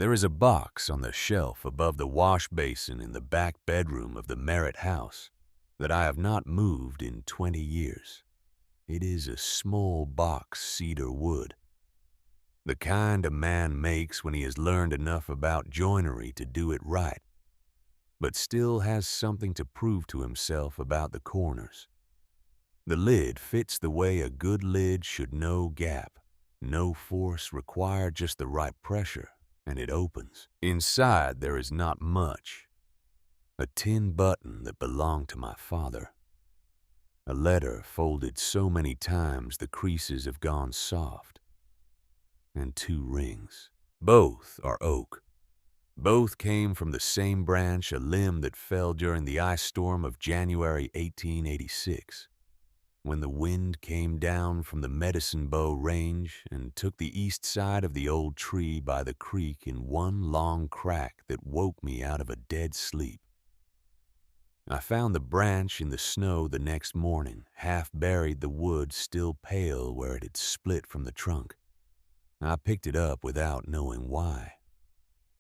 There is a box on the shelf above the wash basin in the back bedroom of the Merritt house that I have not moved in 20 years. It is a small box cedar wood, the kind a man makes when he has learned enough about joinery to do it right, but still has something to prove to himself about the corners. The lid fits the way a good lid should, no gap, no force required, just the right pressure, and it opens. Inside there is not much. A tin button that belonged to my father. A letter folded so many times the creases have gone soft. And 2 rings. Both are oak. Both came from the same branch, a limb that fell during the ice storm of January 1886. When the wind came down from the Medicine Bow Range and took the east side of the old tree by the creek in one long crack that woke me out of a dead sleep. I found the branch in the snow the next morning, half buried, the wood still pale where it had split from the trunk. I picked it up without knowing why,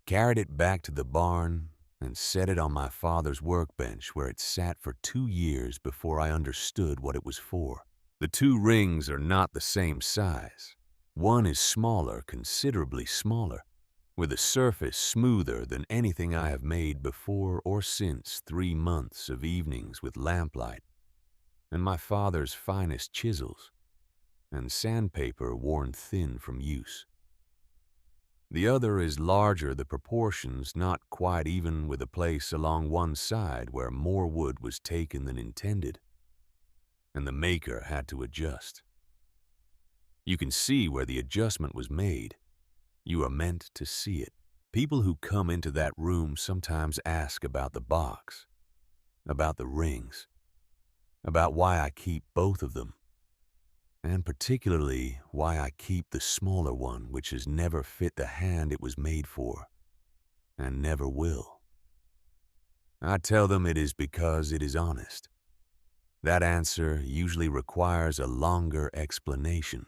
carried it back to the barn, and set it on my father's workbench, where it sat for 2 years before I understood what it was for. The 2 rings are not the same size. One is smaller, considerably smaller, with a surface smoother than anything I have made before or since 3 months of evenings with lamplight, and my father's finest chisels, and sandpaper worn thin from use. The other is larger, the proportions not quite even, with a place along one side where more wood was taken than intended, and the maker had to adjust. You can see where the adjustment was made. You are meant to see it. People who come into that room sometimes ask about the box, about the rings, about why I keep both of them, and particularly why I keep the smaller one, which has never fit the hand it was made for, and never will. I tell them it is because it is honest. That answer usually requires a longer explanation.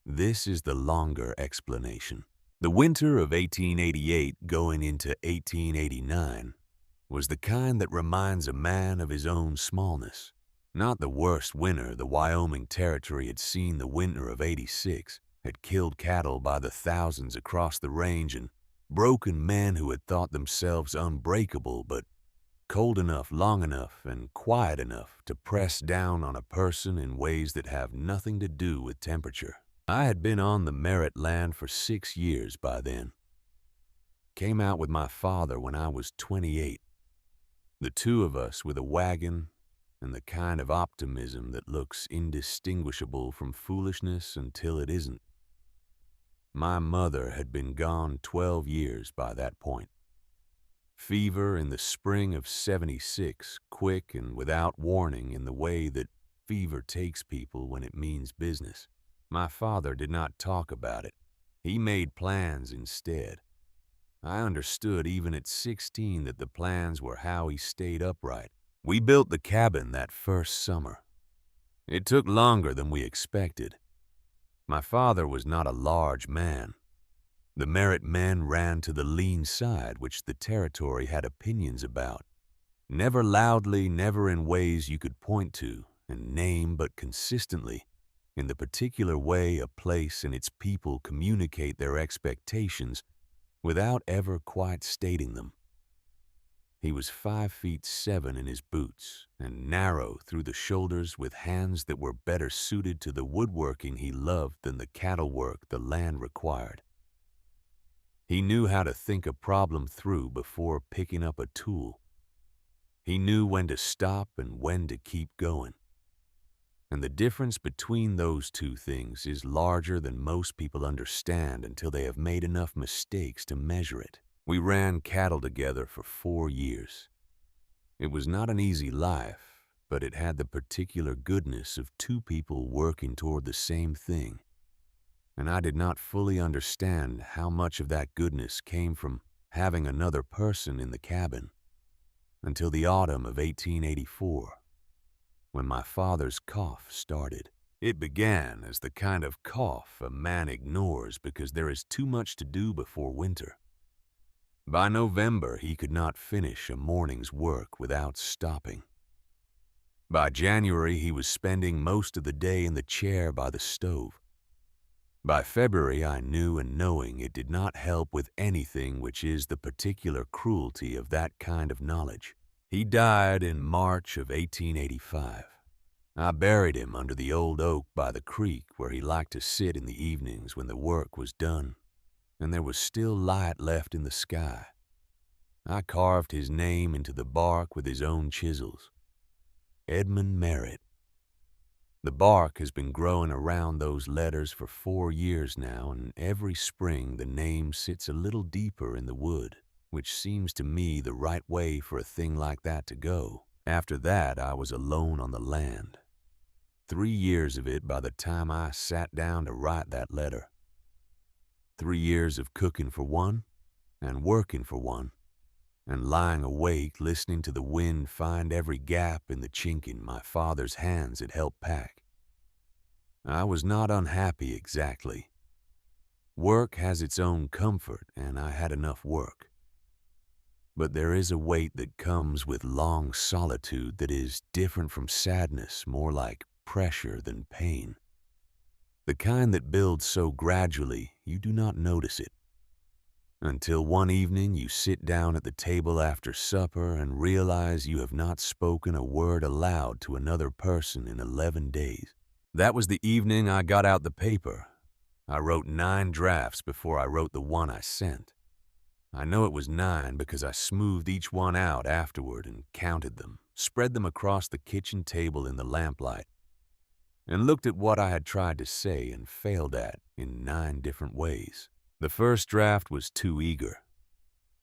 This is the longer explanation. The winter of 1888 going into 1889 was the kind that reminds a man of his own smallness. Not the worst winter the Wyoming Territory had seen. The winter of '86 had killed cattle by the thousands across the range and broken men who had thought themselves unbreakable, but cold enough, long enough, and quiet enough to press down on a person in ways that have nothing to do with temperature. I had been on the Merritt land for 6 years by then. Came out with my father when I was 28. The 2 of us with a wagon and the kind of optimism that looks indistinguishable from foolishness until it isn't. My mother had been gone 12 years by that point. Fever in the spring of '76, quick and without warning in the way that fever takes people when it means business. My father did not talk about it. He made plans instead. I understood even at 16 that the plans were how he stayed upright. We built the cabin that first summer. It took longer than we expected. My father was not a large man. The Merritt men ran to the lean side, which the territory had opinions about. Never loudly, never in ways you could point to and name, but consistently, in the particular way a place and its people communicate their expectations without ever quite stating them. He was 5'7" in his boots and narrow through the shoulders, with hands that were better suited to the woodworking he loved than the cattle work the land required. He knew how to think a problem through before picking up a tool. He knew when to stop and when to keep going. And the difference between those 2 things is larger than most people understand until they have made enough mistakes to measure it. We ran cattle together for 4 years. It was not an easy life, but it had the particular goodness of 2 people working toward the same thing. And I did not fully understand how much of that goodness came from having another person in the cabin until the autumn of 1884, when my father's cough started. It began as the kind of cough a man ignores because there is too much to do before winter. By November, he could not finish a morning's work without stopping. By January, he was spending most of the day in the chair by the stove. By February, I knew, and knowing it did not help with anything, which is the particular cruelty of that kind of knowledge. He died in March of 1885. I buried him under the old oak by the creek where he liked to sit in the evenings when the work was done, and there was still light left in the sky. I carved his name into the bark with his own chisels. Edmund Merritt. The bark has been growing around those letters for 4 years now, and every spring the name sits a little deeper in the wood, which seems to me the right way for a thing like that to go. After that, I was alone on the land. 3 years of it by the time I sat down to write that letter. 3 years of cooking for one, and working for one, and lying awake listening to the wind find every gap in the chinking my father's hands had helped pack. I was not unhappy exactly. Work has its own comfort, and I had enough work. But there is a weight that comes with long solitude that is different from sadness, more like pressure than pain. The kind that builds so gradually you do not notice it, until one evening you sit down at the table after supper and realize you have not spoken a word aloud to another person in 11 days. That was the evening I got out the paper. I wrote 9 drafts before I wrote the one I sent. I know it was 9 because I smoothed each one out afterward and counted them, spread them across the kitchen table in the lamplight, and looked at what I had tried to say and failed at in 9 different ways. The first draft was too eager.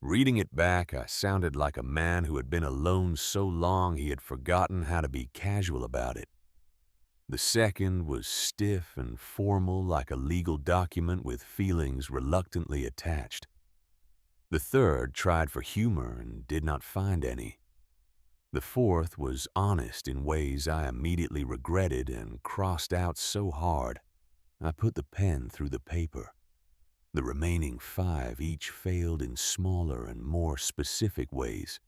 Reading it back, I sounded like a man who had been alone so long he had forgotten how to be casual about it. The second was stiff and formal like a legal document with feelings reluctantly attached. The third tried for humor and did not find any. The fourth was honest in ways I immediately regretted and crossed out so hard I put the pen through the paper. The remaining 5 each failed in smaller and more specific ways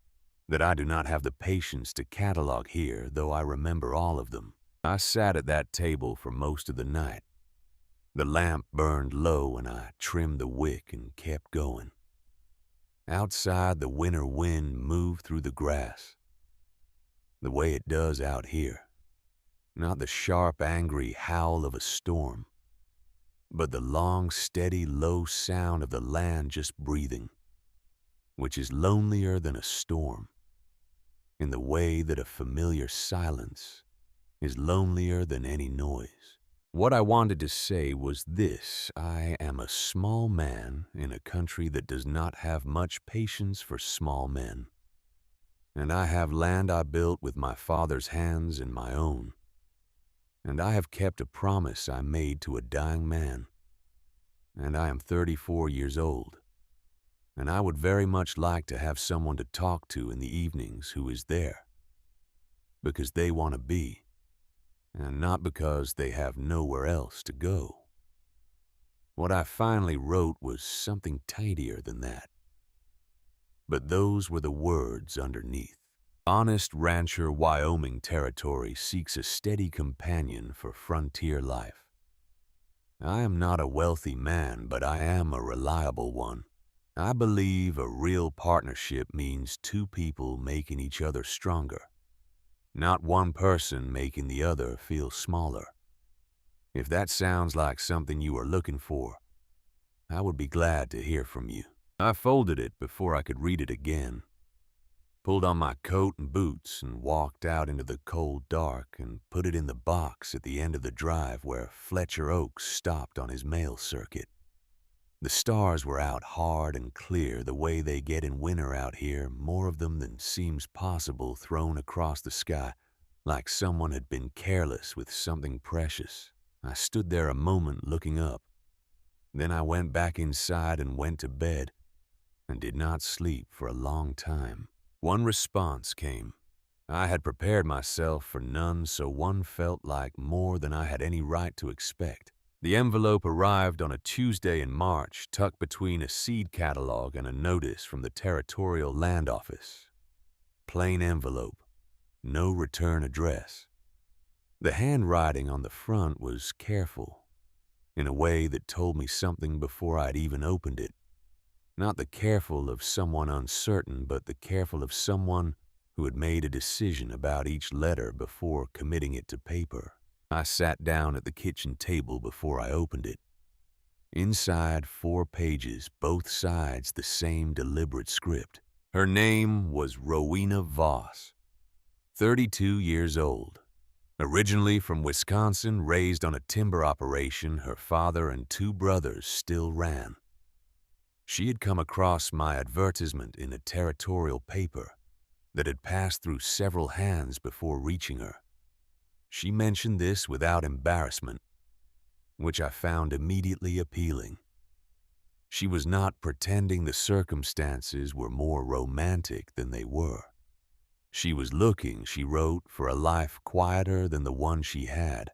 that I do not have the patience to catalog here, though I remember all of them. I sat at that table for most of the night. The lamp burned low and I trimmed the wick and kept going. Outside, the winter wind moved through the grass, the way it does out here. Not the sharp, angry howl of a storm, but the long, steady, low sound of the land just breathing, which is lonelier than a storm, in the way that a familiar silence is lonelier than any noise. What I wanted to say was this: I am a small man in a country that does not have much patience for small men. And I have land I built with my father's hands and my own. And I have kept a promise I made to a dying man. And I am 34 years old. And I would very much like to have someone to talk to in the evenings who is there, because they want to be, and not because they have nowhere else to go. What I finally wrote was something tidier than that. But those were the words underneath. Honest rancher Wyoming territory seeks a steady companion for frontier life. I am not a wealthy man, but I am a reliable one. I believe a real partnership means 2 people making each other stronger, not one person making the other feel smaller. If that sounds like something you are looking for, I would be glad to hear from you. I folded it before I could read it again, pulled on my coat and boots, and walked out into the cold dark and put it in the box at the end of the drive where Fletcher Oaks stopped on his mail circuit. The stars were out hard and clear the way they get in winter out here, more of them than seems possible thrown across the sky, like someone had been careless with something precious. I stood there a moment looking up. Then I went back inside and went to bed, and did not sleep for a long time. One response came. I had prepared myself for none, so one felt like more than I had any right to expect. The envelope arrived on a Tuesday in March, tucked between a seed catalog and a notice from the Territorial Land Office. Plain envelope, no return address. The handwriting on the front was careful, in a way that told me something before I'd even opened it. Not the careful of someone uncertain, but the careful of someone who had made a decision about each letter before committing it to paper. I sat down at the kitchen table before I opened it. Inside, 4 pages, both sides the same deliberate script. Her name was Rowena Voss, 32 years old. Originally from Wisconsin, raised on a timber operation her father and 2 brothers still ran. She had come across my advertisement in a territorial paper that had passed through several hands before reaching her. She mentioned this without embarrassment, which I found immediately appealing. She was not pretending the circumstances were more romantic than they were. She was looking, she wrote, for a life quieter than the one she had.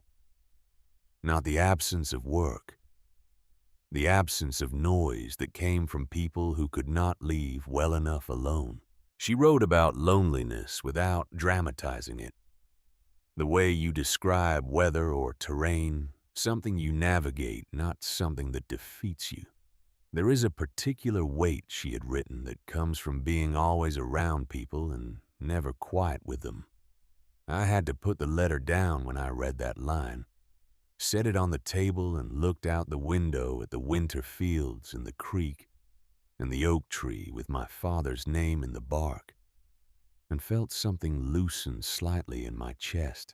Not the absence of work, the absence of noise that came from people who could not leave well enough alone. She wrote about loneliness without dramatizing it. The way you describe weather or terrain, something you navigate, not something that defeats you. There is a particular weight, she had written, that comes from being always around people and never quiet with them. I had to put the letter down when I read that line, set it on the table and looked out the window at the winter fields and the creek and the oak tree with my father's name in the bark, and felt something loosen slightly in my chest,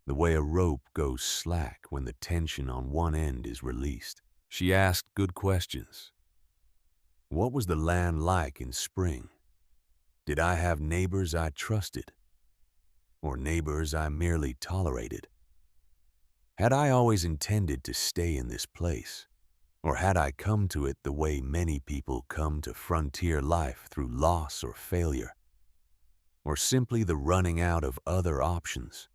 the way a rope goes slack when the tension on one end is released. She asked good questions. What was the land like in spring? Did I have neighbors I trusted? Or neighbors I merely tolerated? Had I always intended to stay in this place? Or had I come to it the way many people come to frontier life through loss or failure? Or simply the running out of other options?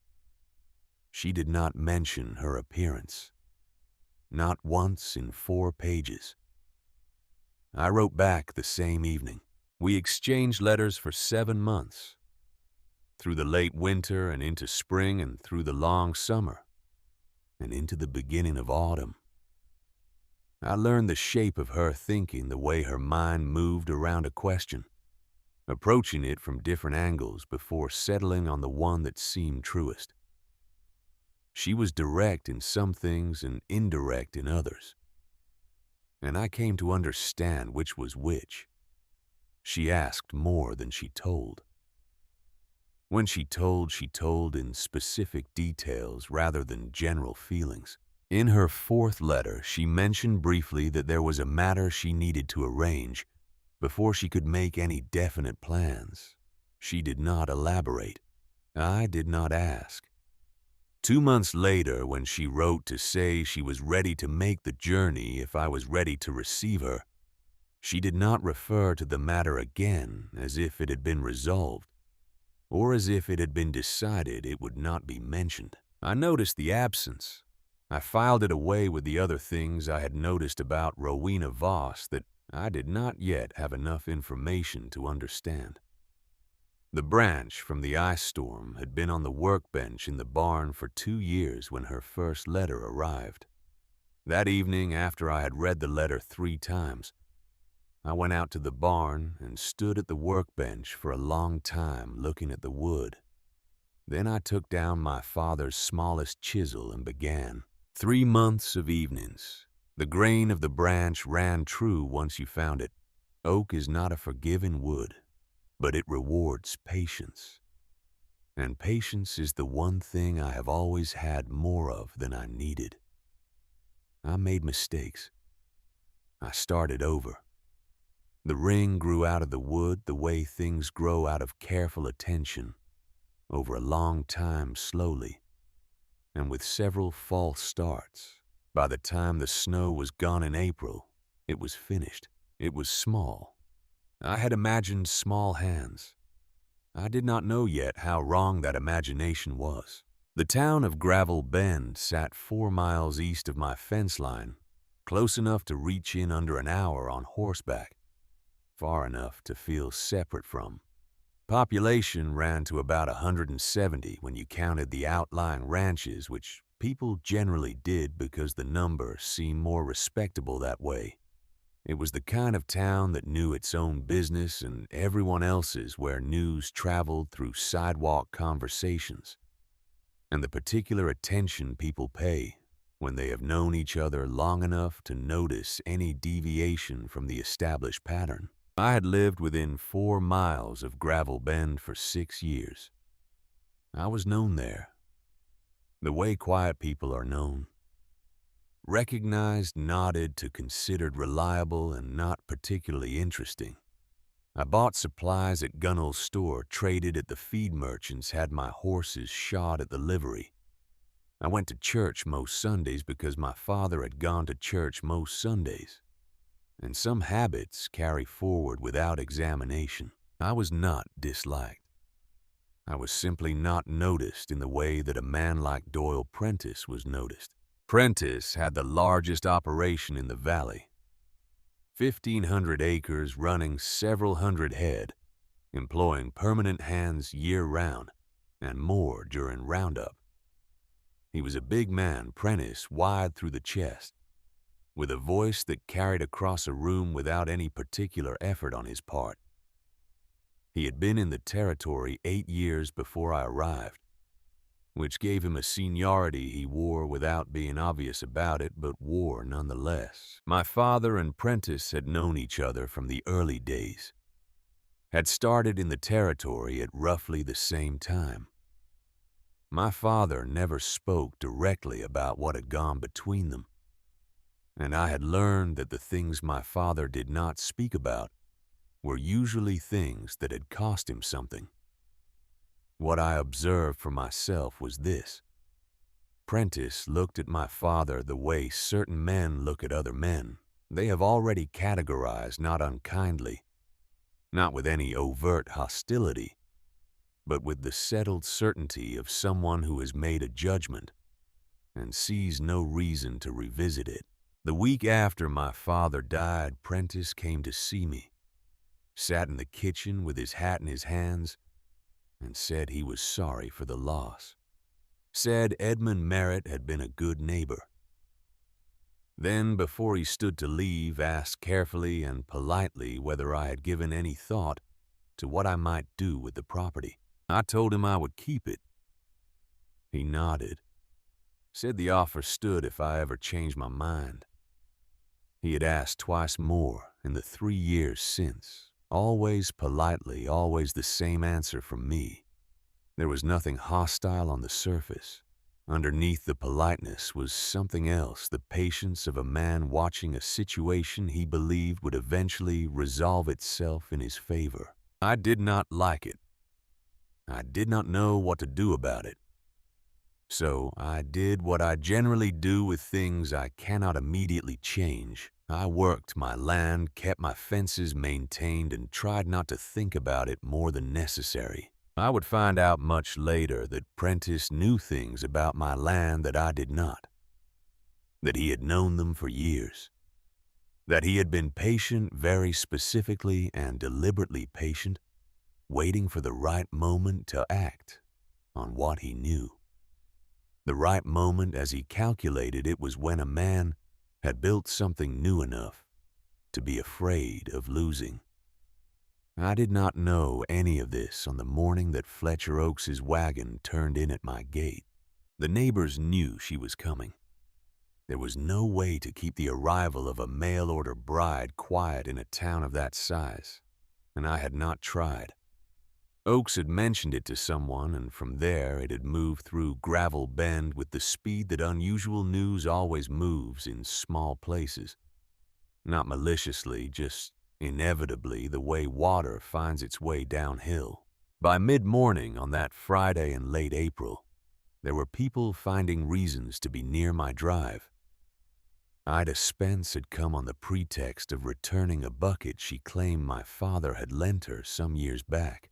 She did not mention her appearance. Not once in 4 pages. I wrote back the same evening. We exchanged letters for 7 months, through the late winter and into spring and through the long summer and into the beginning of autumn. I learned the shape of her thinking, the way her mind moved around a question, approaching it from different angles before settling on the one that seemed truest. She was direct in some things and indirect in others, and I came to understand which was which. She asked more than she told. When she told in specific details rather than general feelings. In her 4th letter, she mentioned briefly that there was a matter she needed to arrange before she could make any definite plans. She did not elaborate. I did not ask. 2 months later, when she wrote to say she was ready to make the journey if I was ready to receive her, she did not refer to the matter again as if it had been resolved, or as if it had been decided it would not be mentioned. I noticed the absence. I filed it away with the other things I had noticed about Rowena Voss that I did not yet have enough information to understand. The branch from the ice storm had been on the workbench in the barn for 2 years when her first letter arrived. That evening, after I had read the letter 3 times, I went out to the barn and stood at the workbench for a long time looking at the wood. Then I took down my father's smallest chisel and began. 3 months of evenings. The grain of the branch ran true once you found it. Oak is not a forgiving wood, but it rewards patience. And patience is the one thing I have always had more of than I needed. I made mistakes. I started over. The ring grew out of the wood the way things grow out of careful attention, over a long time slowly, and with several false starts. By the time the snow was gone in April, it was finished. It was small. I had imagined small hands. I did not know yet how wrong that imagination was. The town of Gravel Bend sat 4 miles east of my fence line, close enough to reach in under an hour on horseback, far enough to feel separate from. Population ran to about 170 when you counted the outlying ranches, which people generally did because the number seemed more respectable that way. It was the kind of town that knew its own business and everyone else's, where news traveled through sidewalk conversations, and the particular attention people pay when they have known each other long enough to notice any deviation from the established pattern. I had lived within 4 miles of Gravel Bend for 6 years. I was known there, the way quiet people are known. Recognized, nodded to considered reliable and not particularly interesting. I bought supplies at Gunnell's store, traded at the feed merchants, had my horses shod at the livery. I went to church most Sundays because my father had gone to church most Sundays. And some habits carry forward without examination. I was not disliked. I was simply not noticed in the way that a man like Doyle Prentice was noticed. Prentice had the largest operation in the valley. 1,500 acres running several hundred head, employing permanent hands year-round and more during roundup. He was a big man, Prentice, wide through the chest, with a voice that carried across a room without any particular effort on his part. He had been in the territory 8 years before I arrived, which gave him a seniority he wore without being obvious about it, but wore nonetheless. My father and Prentice had known each other from the early days, had started in the territory at roughly the same time. My father never spoke directly about what had gone between them, and I had learned that the things my father did not speak about were usually things that had cost him something. What I observed for myself was this. Prentice looked at my father the way certain men look at other men. They have already categorized, not unkindly, not with any overt hostility, but with the settled certainty of someone who has made a judgment and sees no reason to revisit it. The week after my father died, Prentice came to see me, sat in the kitchen with his hat in his hands, and said he was sorry for the loss. Said Edmund Merritt had been a good neighbor. Then, before he stood to leave, asked carefully and politely whether I had given any thought to what I might do with the property. I told him I would keep it. He nodded, said the offer stood if I ever changed my mind. He had asked twice more in the 3 years since, always politely, always the same answer from me. There was nothing hostile on the surface. Underneath the politeness was something else, the patience of a man watching a situation he believed would eventually resolve itself in his favor. I did not like it. I did not know what to do about it. So I did what I generally do with things I cannot immediately change. I worked my land, kept my fences maintained, and tried not to think about it more than necessary. I would find out much later that Prentice knew things about my land that I did not, that he had known them for years, that he had been patient, very specifically and deliberately patient, waiting for the right moment to act on what he knew. The right moment, as he calculated it, was when a man had built something new enough to be afraid of losing. I did not know any of this on the morning that Fletcher Oaks's wagon turned in at my gate. The neighbors knew she was coming. There was no way to keep the arrival of a mail-order bride quiet in a town of that size, and I had not tried. Oakes had mentioned it to someone, and from there it had moved through Gravel Bend with the speed that unusual news always moves in small places. Not maliciously, just inevitably, the way water finds its way downhill. By mid-morning on that Friday in late April, there were people finding reasons to be near my drive. Ida Spence had come on the pretext of returning a bucket she claimed my father had lent her some years back.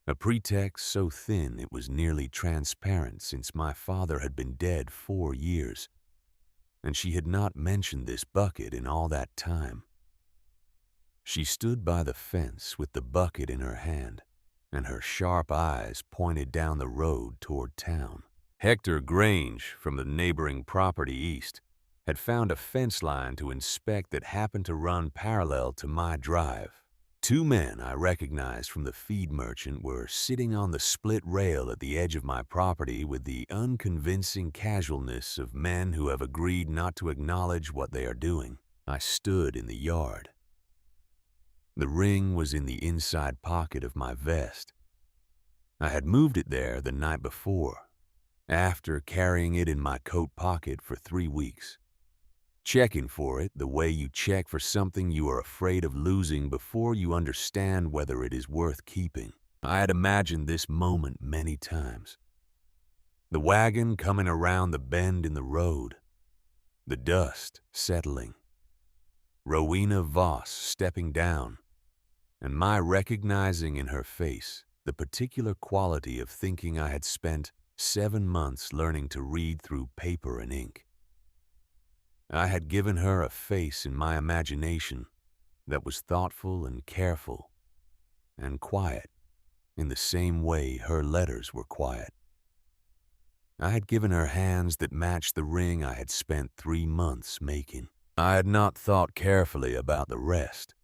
A pretext so thin it was nearly transparent since my father had been dead 4 years, and she had not mentioned this bucket in all that time. She stood by the fence with the bucket in her hand, and her sharp eyes pointed down the road toward town. Hector Grange, from the neighboring property east, had found a fence line to inspect that happened to run parallel to my drive. 2 men I recognized from the feed merchant were sitting on the split rail at the edge of my property with the unconvincing casualness of men who have agreed not to acknowledge what they are doing. I stood in the yard. The ring was in the inside pocket of my vest. I had moved it there the night before, after carrying it in my coat pocket for 3 weeks. Checking for it the way you check for something you are afraid of losing before you understand whether it is worth keeping. I had imagined this moment many times. The wagon coming around the bend in the road, the dust settling, Rowena Voss stepping down, and my recognizing in her face the particular quality of thinking I had spent 7 months learning to read through paper and ink. I had given her a face in my imagination that was thoughtful and careful and quiet in the same way her letters were quiet. I had given her hands that matched the ring I had spent 3 months making. I had not thought carefully about the rest.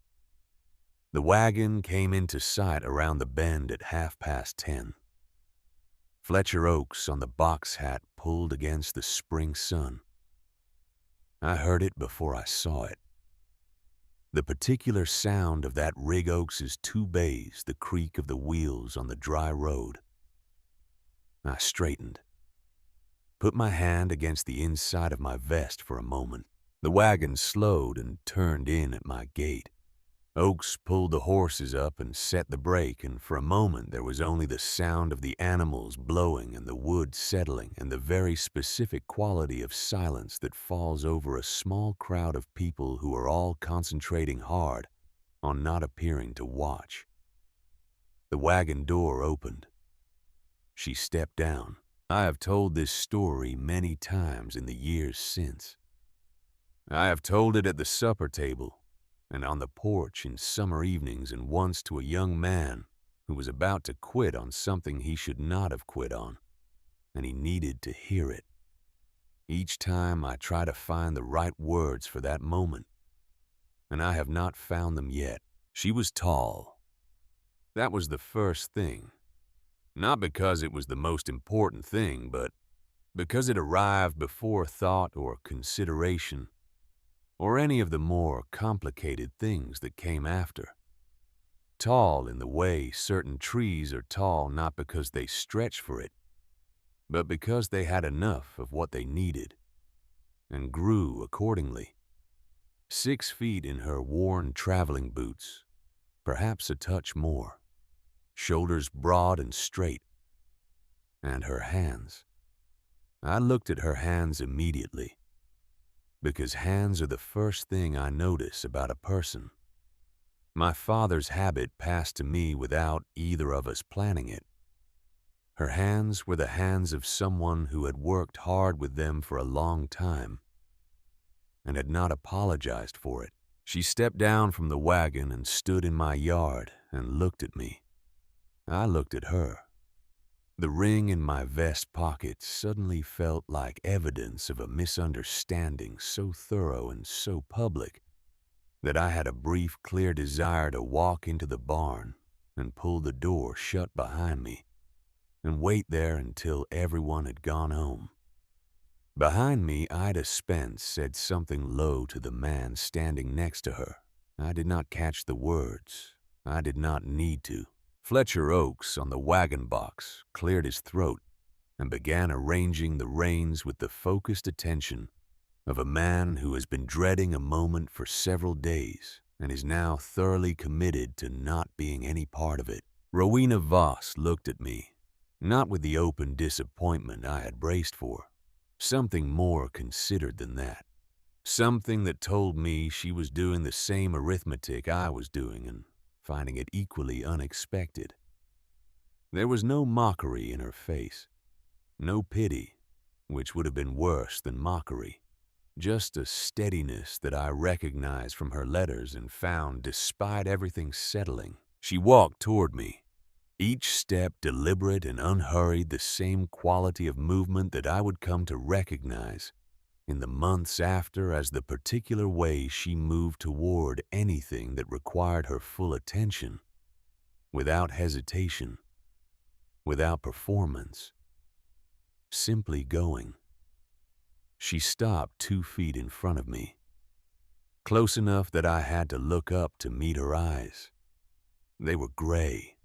The wagon came into sight around the bend at 10:30. Fletcher Oaks on the box hat pulled against the spring sun. I heard it before I saw it. The particular sound of that rig Oaks's 2 bays, the creak of the wheels on the dry road. I straightened, put my hand against the inside of my vest for a moment. The wagon slowed and turned in at my gate. Oakes pulled the horses up and set the brake, and for a moment there was only the sound of the animals blowing and the wood settling and the very specific quality of silence that falls over a small crowd of people who are all concentrating hard on not appearing to watch. The wagon door opened. She stepped down. I have told this story many times in the years since. I have told it at the supper table, and on the porch in summer evenings, and once to a young man who was about to quit on something he should not have quit on, and he needed to hear it. Each time I try to find the right words for that moment, and I have not found them yet. She was tall. That was the first thing. Not because it was the most important thing, but because it arrived before thought or consideration, or any of the more complicated things that came after. Tall in the way certain trees are tall not because they stretch for it, but because they had enough of what they needed, and grew accordingly. 6 feet in her worn traveling boots, perhaps a touch more, shoulders broad and straight, and her hands. I looked at her hands immediately, because hands are the first thing I notice about a person. My father's habit passed to me without either of us planning it. Her hands were the hands of someone who had worked hard with them for a long time and had not apologized for it. She stepped down from the wagon and stood in my yard and looked at me. I looked at her. The ring in my vest pocket suddenly felt like evidence of a misunderstanding so thorough and so public that I had a brief, clear desire to walk into the barn and pull the door shut behind me and wait there until everyone had gone home. Behind me, Ida Spence said something low to the man standing next to her. I did not catch the words. I did not need to. Fletcher Oaks on the wagon box cleared his throat and began arranging the reins with the focused attention of a man who has been dreading a moment for several days and is now thoroughly committed to not being any part of it. Rowena Voss looked at me, not with the open disappointment I had braced for, something more considered than that, something that told me she was doing the same arithmetic I was doing and finding it equally unexpected. There was no mockery in her face, no pity, which would have been worse than mockery. Just a steadiness that I recognized from her letters and found, despite everything settling. She walked toward me, each step deliberate and unhurried, the same quality of movement that I would come to recognize in the months after as the particular way she moved toward anything that required her full attention, without hesitation, without performance, simply going. She stopped 2 feet in front of me, close enough that I had to look up to meet her eyes. They were gray,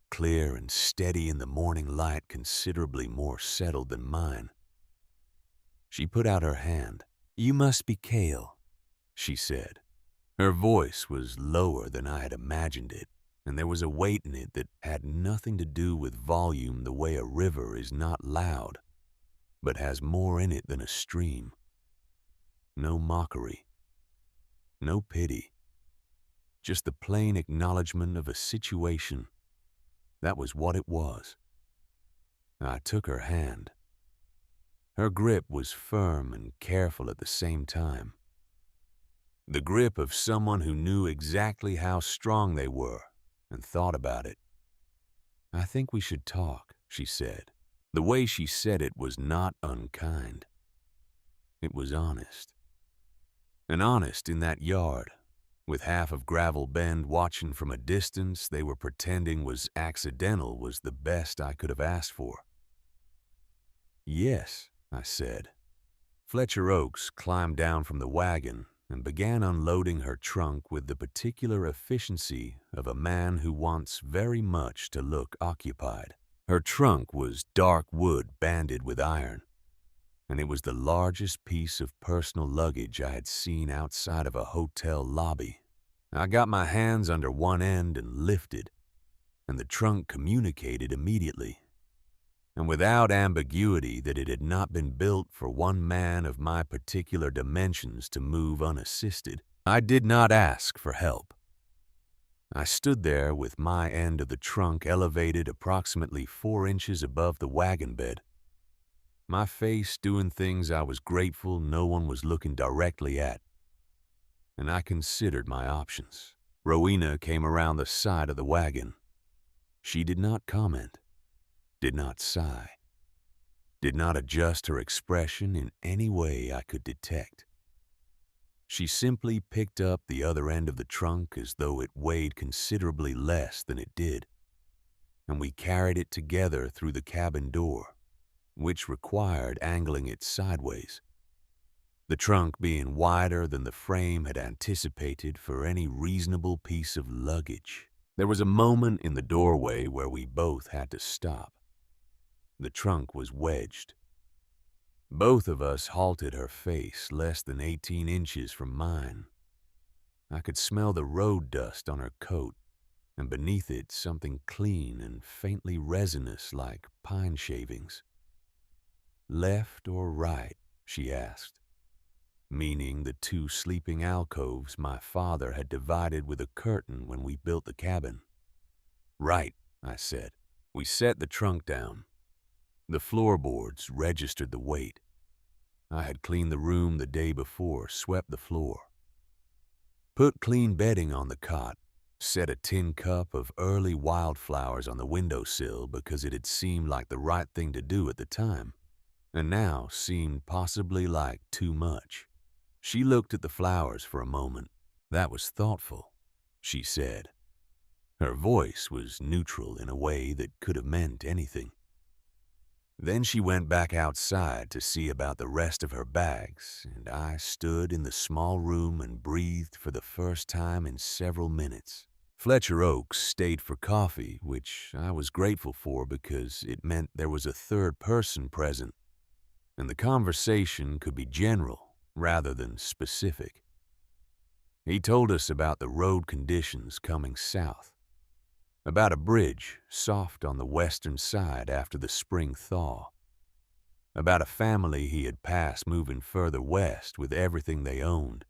clear and steady in the morning light, considerably more settled than mine. She put out her hand. "You must be Cale," she said. Her voice was lower than I had imagined it, and there was a weight in it that had nothing to do with volume, the way a river is not loud, but has more in it than a stream. No mockery, no pity, just the plain acknowledgement of a situation. That was what it was. I took her hand. Her grip was firm and careful at the same time. The grip of someone who knew exactly how strong they were and thought about it. "I think we should talk," she said. The way she said it was not unkind. It was honest. And honest in that yard, with half of Gravel Bend watching from a distance they were pretending was accidental, was the best I could have asked for. "Yes," I said. Fletcher Oaks climbed down from the wagon and began unloading her trunk with the particular efficiency of a man who wants very much to look occupied. Her trunk was dark wood banded with iron, and it was the largest piece of personal luggage I had seen outside of a hotel lobby. I got my hands under one end and lifted, and the trunk communicated immediately, and without ambiguity, that it had not been built for one man of my particular dimensions to move unassisted. I did not ask for help. I stood there with my end of the trunk elevated approximately 4 inches above the wagon bed, my face doing things I was grateful no one was looking directly at, and I considered my options. Rowena came around the side of the wagon. She did not comment, did not sigh, did not adjust her expression in any way I could detect. She simply picked up the other end of the trunk as though it weighed considerably less than it did, and we carried it together through the cabin door, which required angling it sideways, the trunk being wider than the frame had anticipated for any reasonable piece of luggage. There was a moment in the doorway where we both had to stop. The trunk was wedged. Both of us halted, her face less than 18 inches from mine. I could smell the road dust on her coat, and beneath it something clean and faintly resinous like pine shavings. "Left or right?" she asked, meaning the 2 sleeping alcoves my father had divided with a curtain when we built the cabin. "Right," I said. We set the trunk down. The floorboards registered the weight. I had cleaned the room the day before, swept the floor, put clean bedding on the cot, set a tin cup of early wildflowers on the windowsill because it had seemed like the right thing to do at the time, and now seemed possibly like too much. She looked at the flowers for a moment. "That was thoughtful," she said. Her voice was neutral in a way that could have meant anything. Then she went back outside to see about the rest of her bags, and I stood in the small room and breathed for the first time in several minutes. Fletcher Oaks stayed for coffee, which I was grateful for because it meant there was a third person present, and the conversation could be general rather than specific. He told us about the road conditions coming south, about a bridge soft on the western side after the spring thaw, about a family he had passed moving further west with everything they owned,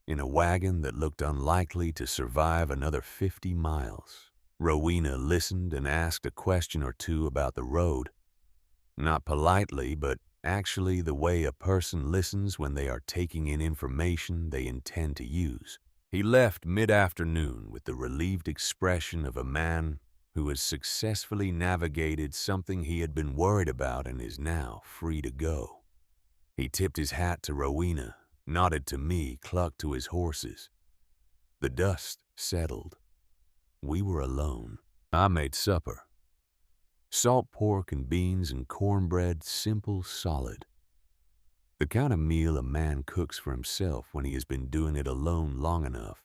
in a wagon that looked unlikely to survive another 50 miles. Rowena listened and asked a question or two about the road. Not politely, but actually the way a person listens when they are taking in information they intend to use. He left mid-afternoon with the relieved expression of a man who has successfully navigated something he had been worried about and is now free to go. He tipped his hat to Rowena, nodded to me, clucked to his horses. The dust settled. We were alone. I made supper. Salt pork and beans and cornbread, simple, solid. The kind of meal a man cooks for himself when he has been doing it alone long enough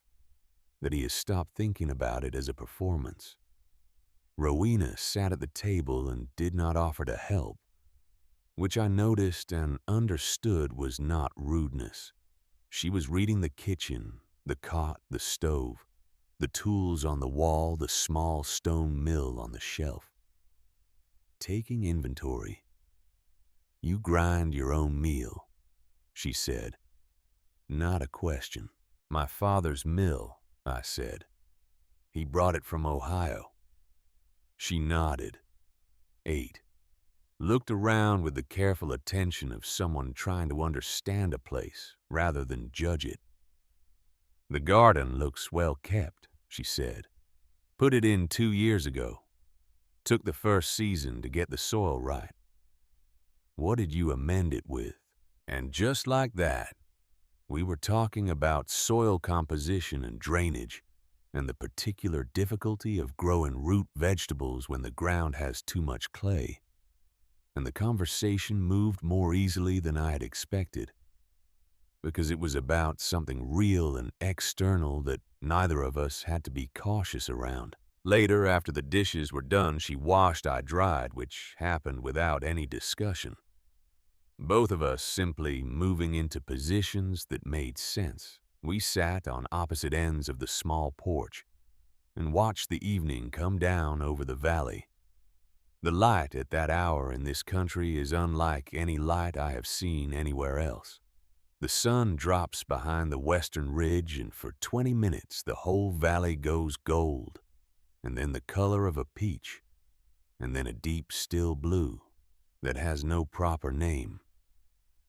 that he has stopped thinking about it as a performance. Rowena sat at the table and did not offer to help, which I noticed and understood was not rudeness. She was reading the kitchen, the cot, the stove, the tools on the wall, the small stone mill on the shelf. Taking inventory. You grind your own meal, she said. Not a question. My father's mill, I said. He brought it from Ohio. She nodded, ate, looked around with the careful attention of someone trying to understand a place rather than judge it. The garden looks well kept, she said. Put it in 2 years ago. Took the first season to get the soil right. What did you amend it with? And just like that, we were talking about soil composition and drainage, and the particular difficulty of growing root vegetables when the ground has too much clay. And the conversation moved more easily than I had expected, because it was about something real and external that neither of us had to be cautious around. Later, after the dishes were done, she washed, I dried, which happened without any discussion. Both of us simply moving into positions that made sense. We sat on opposite ends of the small porch and watched the evening come down over the valley. The light at that hour in this country is unlike any light I have seen anywhere else. The sun drops behind the western ridge, and for 20 minutes the whole valley goes gold, and then the color of a peach, and then a deep still blue that has no proper name.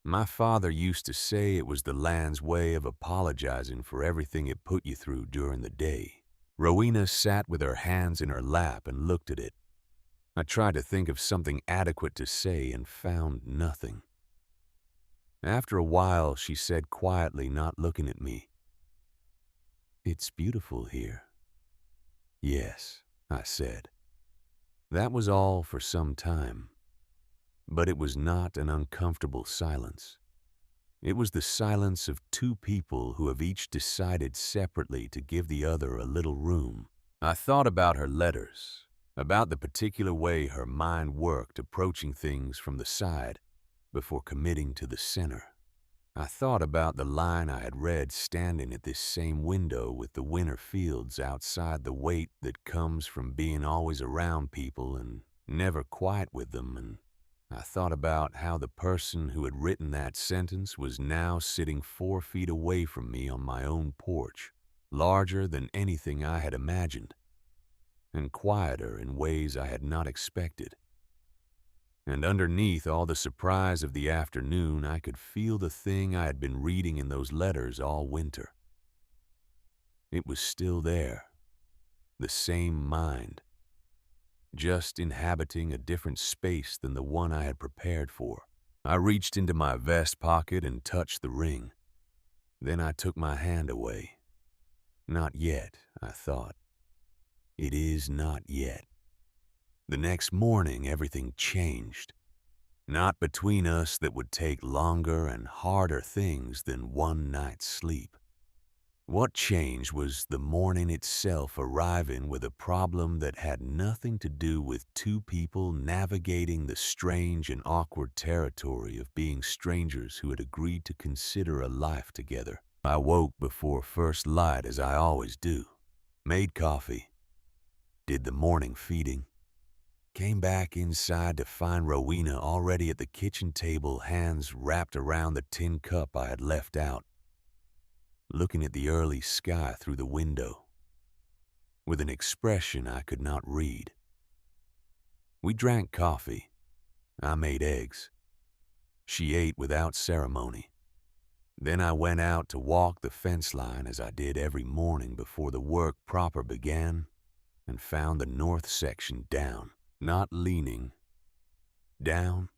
My father used to say it was the land's way of apologizing for everything it put you through during the day. Rowena sat with her hands in her lap and looked at it. I tried to think of something adequate to say and found nothing. After a while, she said quietly, not looking at me, "It's beautiful here." "Yes," I said. That was all for some time. But it was not an uncomfortable silence. It was the silence of two people who have each decided separately to give the other a little room. I thought about her letters, about the particular way her mind worked approaching things from the side before committing to the center. I thought about the line I had read standing at this same window with the winter fields outside, the weight that comes from being always around people and never quiet with them, and I thought about how the person who had written that sentence was now sitting 4 feet away from me on my own porch, larger than anything I had imagined, and quieter in ways I had not expected. And underneath all the surprise of the afternoon, I could feel the thing I had been reading in those letters all winter. It was still there, the same mind, just inhabiting a different space than the one I had prepared for. I reached into my vest pocket and touched the ring. Then I took my hand away. Not yet, I thought. It is not yet. The next morning, everything changed. Not between us that would take longer and harder things than one night's sleep. What changed was the morning itself arriving with a problem that had nothing to do with two people navigating the strange and awkward territory of being strangers who had agreed to consider a life together. I woke before first light, as I always do, made coffee, did the morning feeding, came back inside to find Rowena already at the kitchen table, hands wrapped around the tin cup I had left out, looking at the early sky through the window. with an expression I could not read. We drank coffee. I made eggs. She ate without ceremony. Then I went out to walk the fence line as I did every morning before the work proper began, and found the north section down, not leaning, down.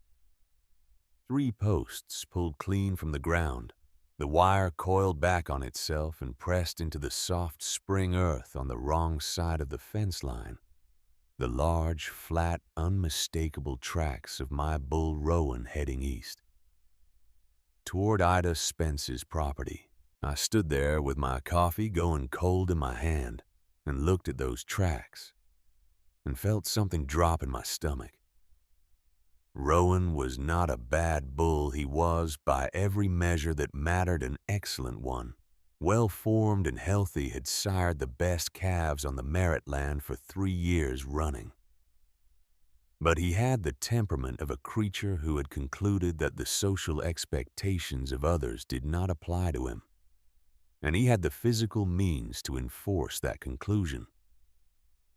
3 posts pulled clean from the ground, the wire coiled back on itself and pressed into the soft spring earth on the wrong side of the fence line. The large, flat, unmistakable tracks of my bull Rowan heading east, toward Ida Spence's property. I stood there with my coffee going cold in my hand and looked at those tracks and felt something drop in my stomach. Rowan was not a bad bull. He was, by every measure that mattered, an excellent one. Well-formed and healthy, had sired the best calves on the Merritt land for 3 years running. But he had the temperament of a creature who had concluded that the social expectations of others did not apply to him, and he had the physical means to enforce that conclusion.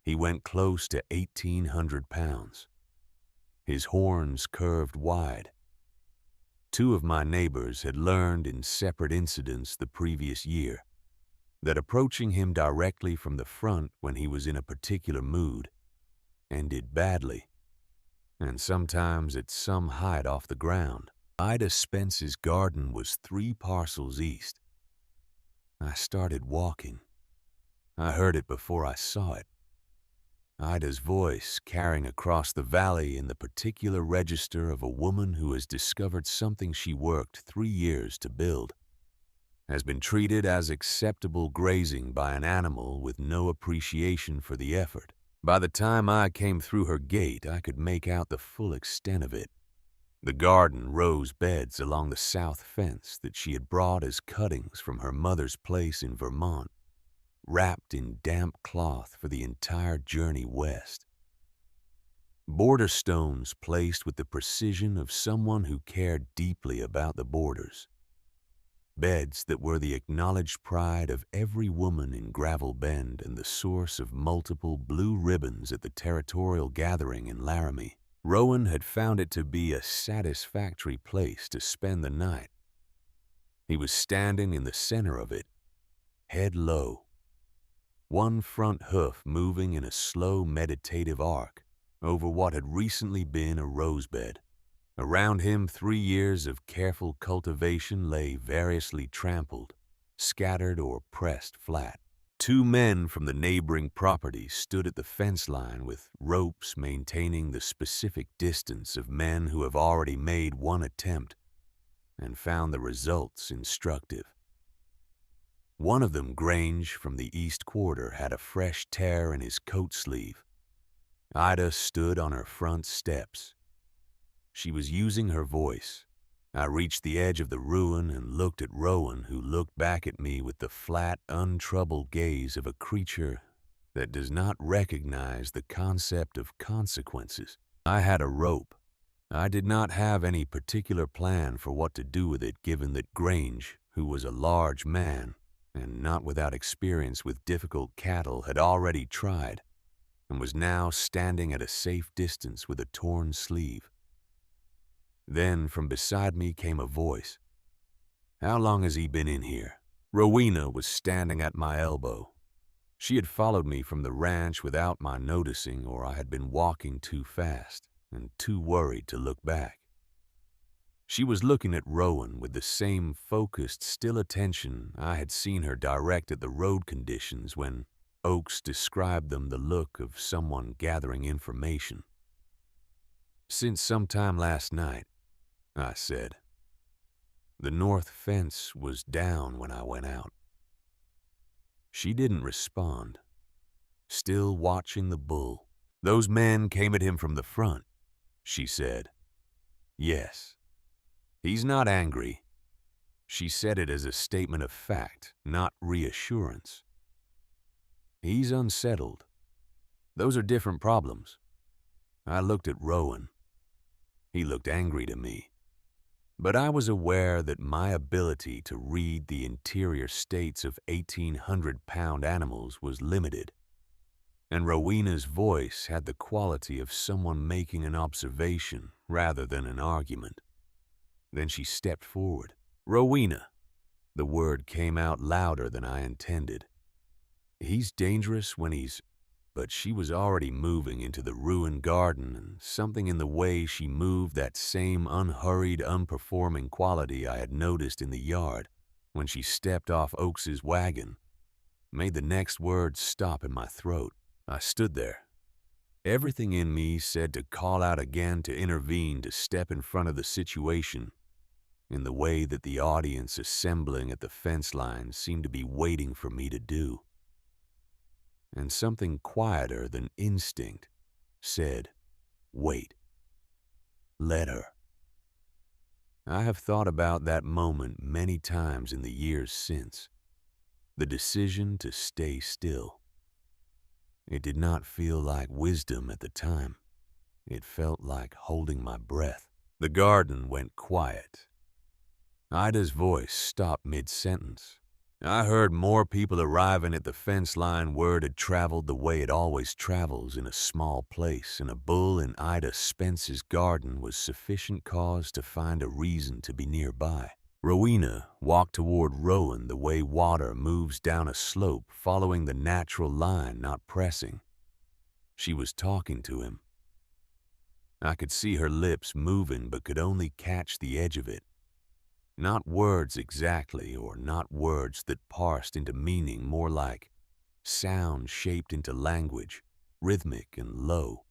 He went close to 1,800 pounds. His horns curved wide. 2 of my neighbors had learned in separate incidents the previous year that approaching him directly from the front when he was in a particular mood ended badly, and sometimes at some height off the ground. Ida Spence's garden was 3 parcels east. I started walking. I heard it before I saw it. Ida's voice carrying across the valley in the particular register of a woman who has discovered something she worked 3 years to build, has been treated as acceptable grazing by an animal with no appreciation for the effort. By the time I came through her gate, I could make out the full extent of it. The garden rose beds along the south fence that she had brought as cuttings from her mother's place in Vermont, wrapped in damp cloth for the entire journey west. Border stones placed with the precision of someone who cared deeply about the borders. Beds that were the acknowledged pride of every woman in Gravel Bend and the source of multiple blue ribbons at the territorial gathering in Laramie. Rowan had found it to be a satisfactory place to spend the night. He was standing in the center of it, head low, one front hoof moving in a slow meditative arc over what had recently been a rosebed. Around him, 3 years of careful cultivation lay variously trampled, scattered or pressed flat. 2 men from the neighboring property stood at the fence line with ropes maintaining the specific distance of men who have already made one attempt and found the results instructive. One of them, Grange from the east quarter, had a fresh tear in his coat sleeve. Ida stood on her front steps. She was using her voice. I reached the edge of the ruin and looked at Rowan, who looked back at me with the flat, untroubled gaze of a creature that does not recognize the concept of consequences. I had a rope. I did not have any particular plan for what to do with it, given that Grange, who was a large man and not without experience with difficult cattle, had already tried and was now standing at a safe distance with a torn sleeve. Then from beside me came a voice. "How long has he been in here?" Rowena was standing at my elbow. She had followed me from the ranch without my noticing, or I had been walking too fast and too worried to look back. She was looking at Rowan with the same focused, still attention I had seen her direct at the road conditions when Oakes described them, the look of someone gathering information. "Since sometime last night," I said. "The north fence was down when I went out." She didn't respond, still watching the bull. "Those men came at him from the front," she said. "Yes. He's not angry." She said it as a statement of fact, not reassurance. "He's unsettled. Those are different problems." I looked at Rowan. He looked angry to me. But I was aware that my ability to read the interior states of 1,800-pound animals was limited. and Rowena's voice had the quality of someone making an observation rather than an argument. Then she stepped forward. "Rowena." The word came out louder than I intended. "He's dangerous when he's—" But she was already moving into the ruined garden, and something in the way she moved, that same unhurried, unperforming quality I had noticed in the yard when she stepped off Oakes's wagon, made the next word stop in my throat. I stood there. Everything in me said to call out again, to intervene, to step in front of the situation, in the way that the audience assembling at the fence line seemed to be waiting for me to do. And something quieter than instinct said, "Wait. Let her." I have thought about that moment many times in the years since. The decision to stay still. It did not feel like wisdom at the time. It felt like holding my breath. The garden went quiet. Ida's voice stopped mid-sentence. I heard more people arriving at the fence line. Word had traveled the way it always travels in a small place, and a bull in Ida Spence's garden was sufficient cause to find a reason to be nearby. Rowena walked toward Rowan the way water moves down a slope, following the natural line, not pressing. She was talking to him. I could see her lips moving, but could only catch the edge of it. Not words exactly, or not words that parsed into meaning, more like sound shaped into language, rhythmic and low.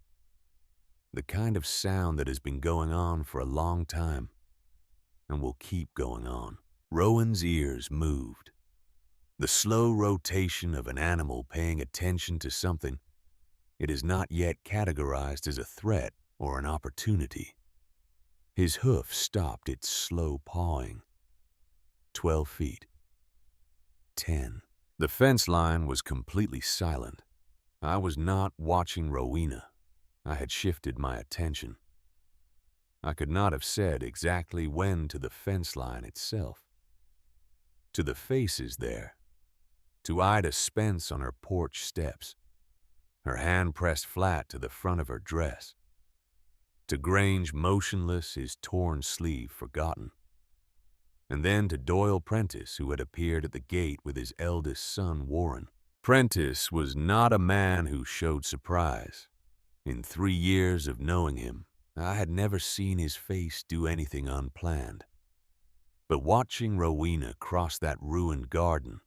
The kind of sound that has been going on for a long time and will keep going on. Rowan's ears moved. The slow rotation of an animal paying attention to something it is not yet categorized as a threat or an opportunity. His hoof stopped its slow pawing. 12 feet. 10. The fence line was completely silent. I was not watching Rowena. I had shifted my attention. I could not have said exactly when to the fence line itself. To the faces there. To Ida Spence on her porch steps, her hand pressed flat to the front of her dress. To Grange motionless, his torn sleeve forgotten. And then to Doyle Prentice, who had appeared at the gate with his eldest son, Warren. Prentice was not a man who showed surprise. In 3 years of knowing him, I had never seen his face do anything unplanned. But watching Rowena cross that ruined garden,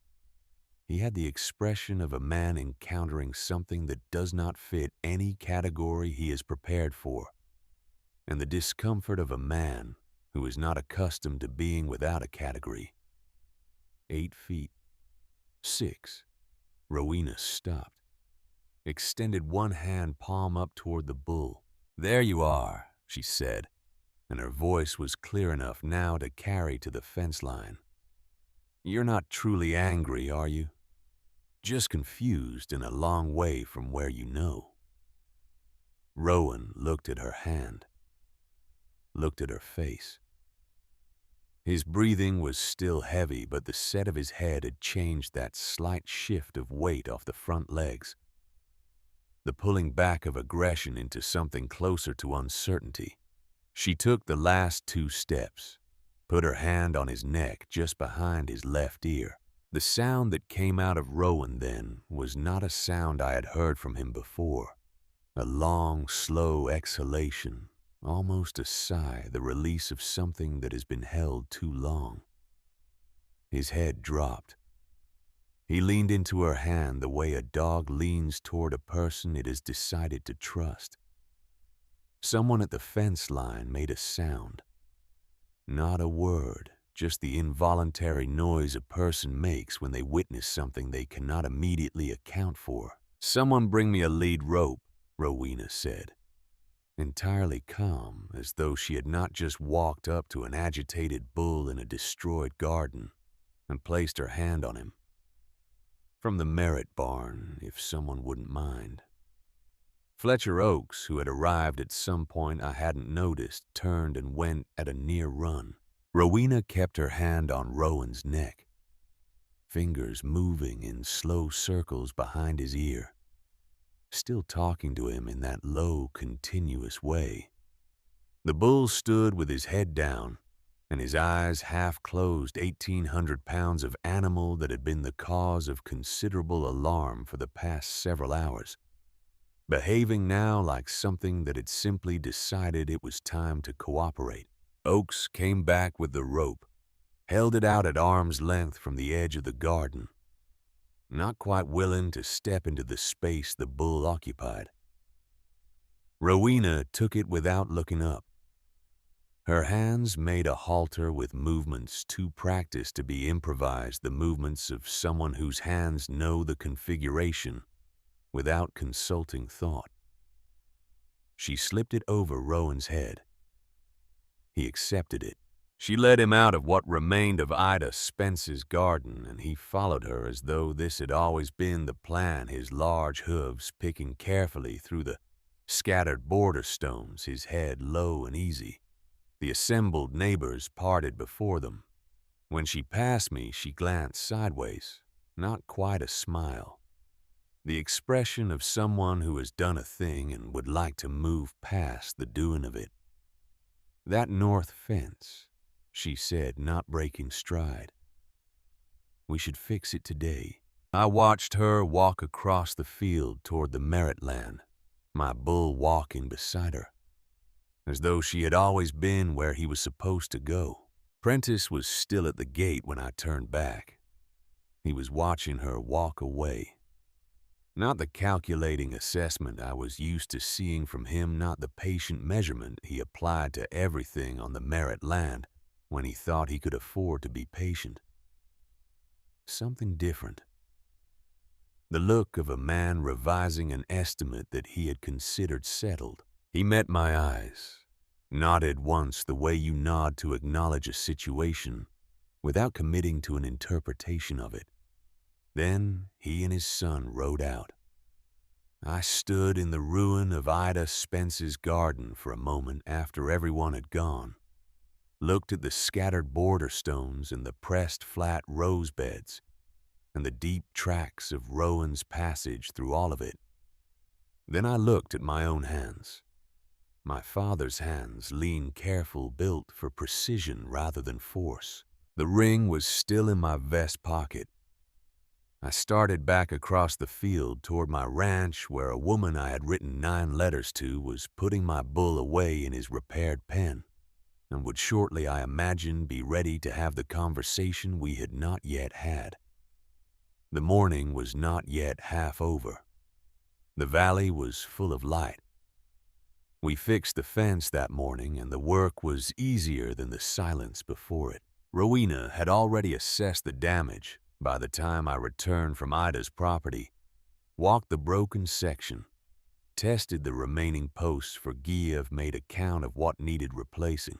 he had the expression of a man encountering something that does not fit any category he is prepared for, and the discomfort of a man who is not accustomed to being without a category. 8 feet. 6. Rowena stopped, extended one hand palm up toward the bull. "There you are," she said, and her voice was clear enough now to carry to the fence line. "You're not truly angry, are you? Just confused and a long way from where you know." Rowan looked at her hand, looked at her face. His breathing was still heavy, but the set of his head had changed that slight shift of weight off the front legs. The pulling back of aggression into something closer to uncertainty. She took the last 2 steps, put her hand on his neck just behind his left ear. The sound that came out of Rowan then was not a sound I had heard from him before. A long, slow exhalation, almost a sigh, the release of something that has been held too long. His head dropped. He leaned into her hand the way a dog leans toward a person it has decided to trust. Someone at the fence line made a sound. Not a word, just the involuntary noise a person makes when they witness something they cannot immediately account for. "Someone bring me a lead rope," Rowena said, entirely calm, as though she had not just walked up to an agitated bull in a destroyed garden and placed her hand on him. "From the Merritt barn, if someone wouldn't mind." Fletcher Oakes, who had arrived at some point I hadn't noticed, turned and went at a near run. Rowena kept her hand on Rowan's neck, fingers moving in slow circles behind his ear. still talking to him in that low, continuous way. The bull stood with his head down and his eyes half closed, 1,800 pounds of animal that had been the cause of considerable alarm for the past several hours, behaving now like something that had simply decided it was time to cooperate. Oakes came back with the rope, held it out at arm's length from the edge of the garden, not quite willing to step into the space the bull occupied. Rowena took it without looking up. Her hands made a halter with movements too practiced to be improvised, the movements of someone whose hands know the configuration without consulting thought. She slipped it over Rowan's head. He accepted it. She led him out of what remained of Ida Spence's garden, and he followed her as though this had always been the plan, his large hooves picking carefully through the scattered border stones, his head low and easy. The assembled neighbors parted before them. When she passed me, she glanced sideways, not quite a smile. The expression of someone who has done a thing and would like to move past the doing of it. "That north fence," she said, not breaking stride. "We should fix it today." I watched her walk across the field toward the Merritt land, my bull walking beside her, as though she had always been where he was supposed to go. Prentice was still at the gate when I turned back. He was watching her walk away. Not the calculating assessment I was used to seeing from him, not the patient measurement he applied to everything on the Merritt land when he thought he could afford to be patient. Something different. The look of a man revising an estimate that he had considered settled. He met my eyes, nodded once the way you nod to acknowledge a situation without committing to an interpretation of it. Then he and his son rode out. I stood in the ruin of Ida Spence's garden for a moment after everyone had gone, looked at the scattered border stones and the pressed flat rose beds, and the deep tracks of Rowan's passage through all of it. Then I looked at my own hands. My father's hands, lean, careful, built for precision rather than force. The ring was still in my vest pocket. I started back across the field toward my ranch where a woman I had written 9 letters to was putting my bull away in his repaired pen, and would shortly, I imagined, be ready to have the conversation we had not yet had. The morning was not yet half over. The valley was full of light. We fixed the fence that morning, and the work was easier than the silence before it. Rowena had already assessed the damage by the time I returned from Ida's property, walked the broken section, tested the remaining posts for give, made a count of what needed replacing.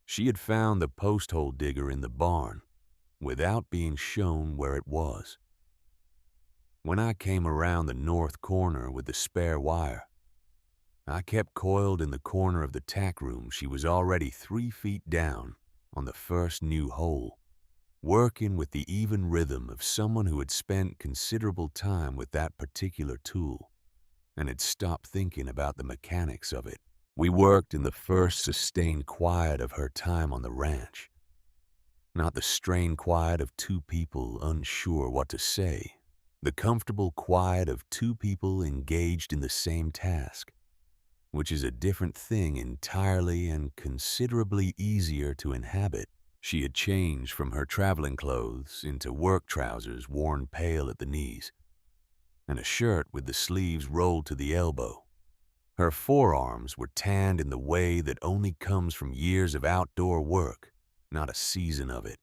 She had found the post hole digger in the barn without being shown where it was. When I came around the north corner with the spare wire, I kept coiled in the corner of the tack room. She was already 3 feet down on the first new hole, working with the even rhythm of someone who had spent considerable time with that particular tool and had stopped thinking about the mechanics of it. We worked in the first sustained quiet of her time on the ranch, not the strained quiet of 2 people unsure what to say, the comfortable quiet of 2 people engaged in the same task, which is a different thing entirely and considerably easier to inhabit. She had changed from her traveling clothes into work trousers worn pale at the knees, and a shirt with the sleeves rolled to the elbow. Her forearms were tanned in the way that only comes from years of outdoor work, not a season of it.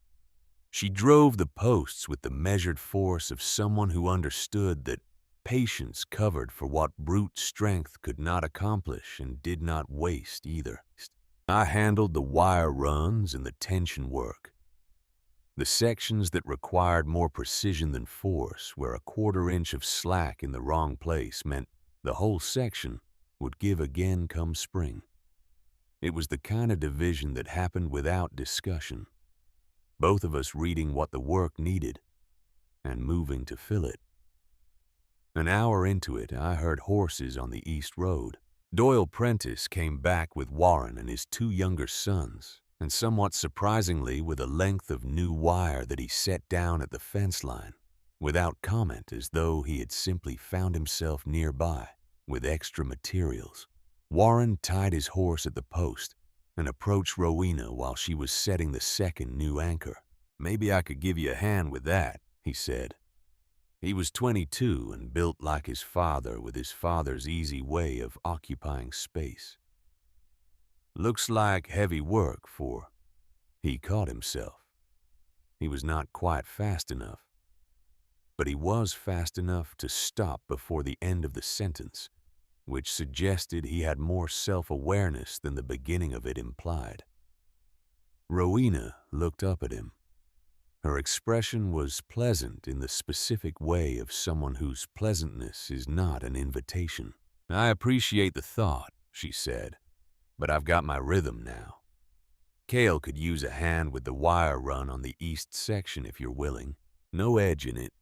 She drove the posts with the measured force of someone who understood that patience covered for what brute strength could not accomplish and did not waste either. I handled the wire runs and the tension work, the sections that required more precision than force, where a 1/4 inch of slack in the wrong place meant the whole section would give again come spring. It was the kind of division that happened without discussion, both of us reading what the work needed and moving to fill it. An hour into it, I heard horses on the east road. Doyle Prentice came back with Warren and his two younger sons, and somewhat surprisingly with a length of new wire that he set down at the fence line, without comment, as though he had simply found himself nearby with extra materials. Warren tied his horse at the post and approached Rowena while she was setting the second new anchor. "Maybe I could give you a hand with that," he said. He was 22 and built like his father, with his father's easy way of occupying space. "Looks like heavy work for—" He caught himself. He was not quite fast enough. But he was fast enough to stop before the end of the sentence, which suggested he had more self-awareness than the beginning of it implied. Rowena looked up at him. Her expression was pleasant in the specific way of someone whose pleasantness is not an invitation. "I appreciate the thought," she said, "but I've got my rhythm now. Cale could use a hand with the wire run on the east section if you're willing. No edge in it,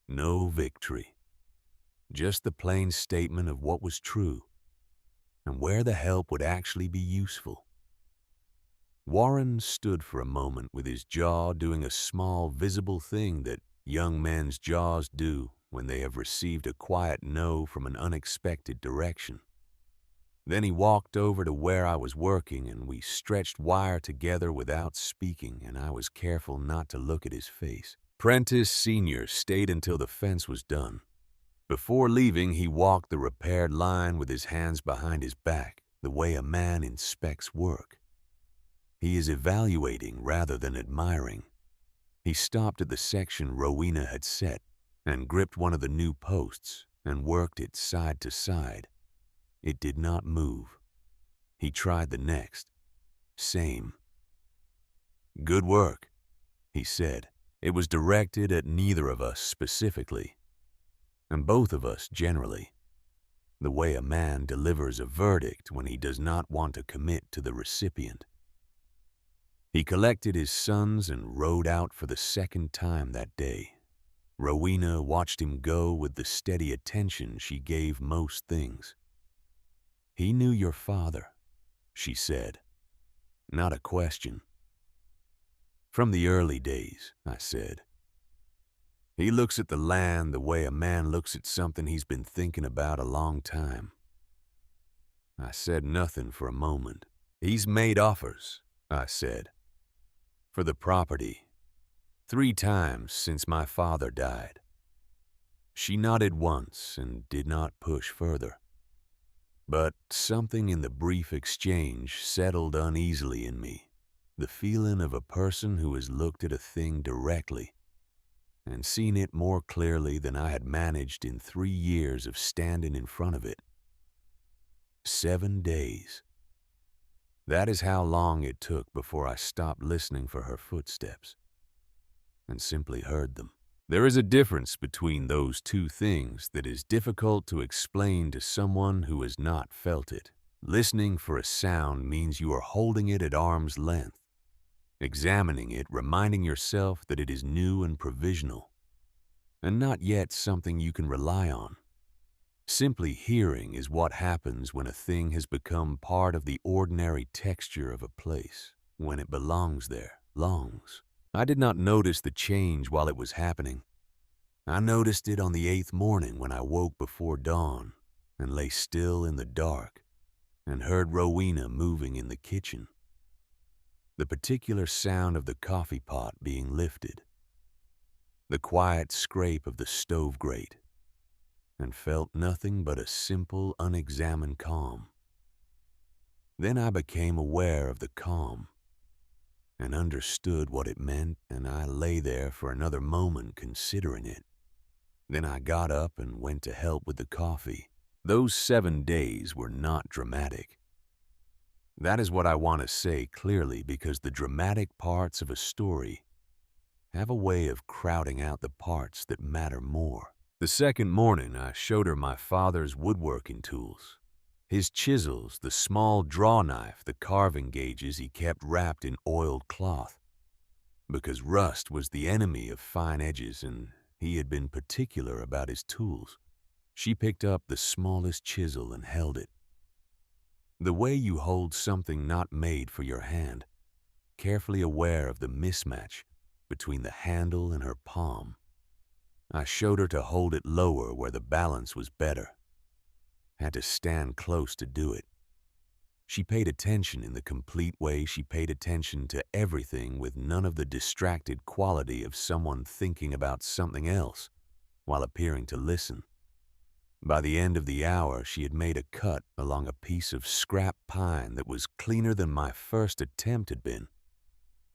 no victory. Just the plain statement of what was true and where the help would actually be useful." Warren stood for a moment with his jaw doing a small, visible thing that young men's jaws do when they have received a quiet no from an unexpected direction. Then he walked over to where I was working, and we stretched wire together without speaking, and I was careful not to look at his face. Prentice Sr. stayed until the fence was done. Before leaving, he walked the repaired line with his hands behind his back, the way a man inspects work. He is evaluating rather than admiring. He stopped at the section Rowena had set and gripped one of the new posts and worked it side to side. It did not move. He tried the next. Same. "Good work," he said. It was directed at neither of us specifically, and both of us generally, the way a man delivers a verdict when he does not want to commit to the recipient. He collected his sons and rode out for the second time that day. Rowena watched him go with the steady attention she gave most things. "He knew your father," she said. Not a question. "From the early days," I said. "He looks at the land the way a man looks at something he's been thinking about a long time." I said nothing for a moment. "He's made offers," I said, "for the property 3 times since my father died." She nodded once and did not push further. But something in the brief exchange settled uneasily in me, the feeling of a person who has looked at a thing directly and seen it more clearly than I had managed in 3 years of standing in front of it. 7 days. That is how long it took before I stopped listening for her footsteps and simply heard them. There is a difference between those two things that is difficult to explain to someone who has not felt it. Listening for a sound means you are holding it at arm's length, examining it, reminding yourself that it is new and provisional, and not yet something you can rely on. Simply hearing is what happens when a thing has become part of the ordinary texture of a place, when it belongs there, longs. I did not notice the change while it was happening. I noticed it on the 8th morning when I woke before dawn and lay still in the dark and heard Rowena moving in the kitchen. The particular sound of the coffee pot being lifted, the quiet scrape of the stove grate, and felt nothing but a simple, unexamined calm. Then I became aware of the calm and understood what it meant, and I lay there for another moment considering it. Then I got up and went to help with the coffee. Those 7 days were not dramatic. That is what I want to say clearly, because the dramatic parts of a story have a way of crowding out the parts that matter more. The second morning, I showed her my father's woodworking tools. His chisels, the small draw knife, the carving gauges he kept wrapped in oiled cloth, because rust was the enemy of fine edges and he had been particular about his tools. She picked up the smallest chisel and held it. The way you hold something not made for your hand, carefully aware of the mismatch between the handle and her palm. I showed her to hold it lower where the balance was better. Had to stand close to do it. She paid attention in the complete way she paid attention to everything, with none of the distracted quality of someone thinking about something else while appearing to listen. By the end of the hour, she had made a cut along a piece of scrap pine that was cleaner than my first attempt had been,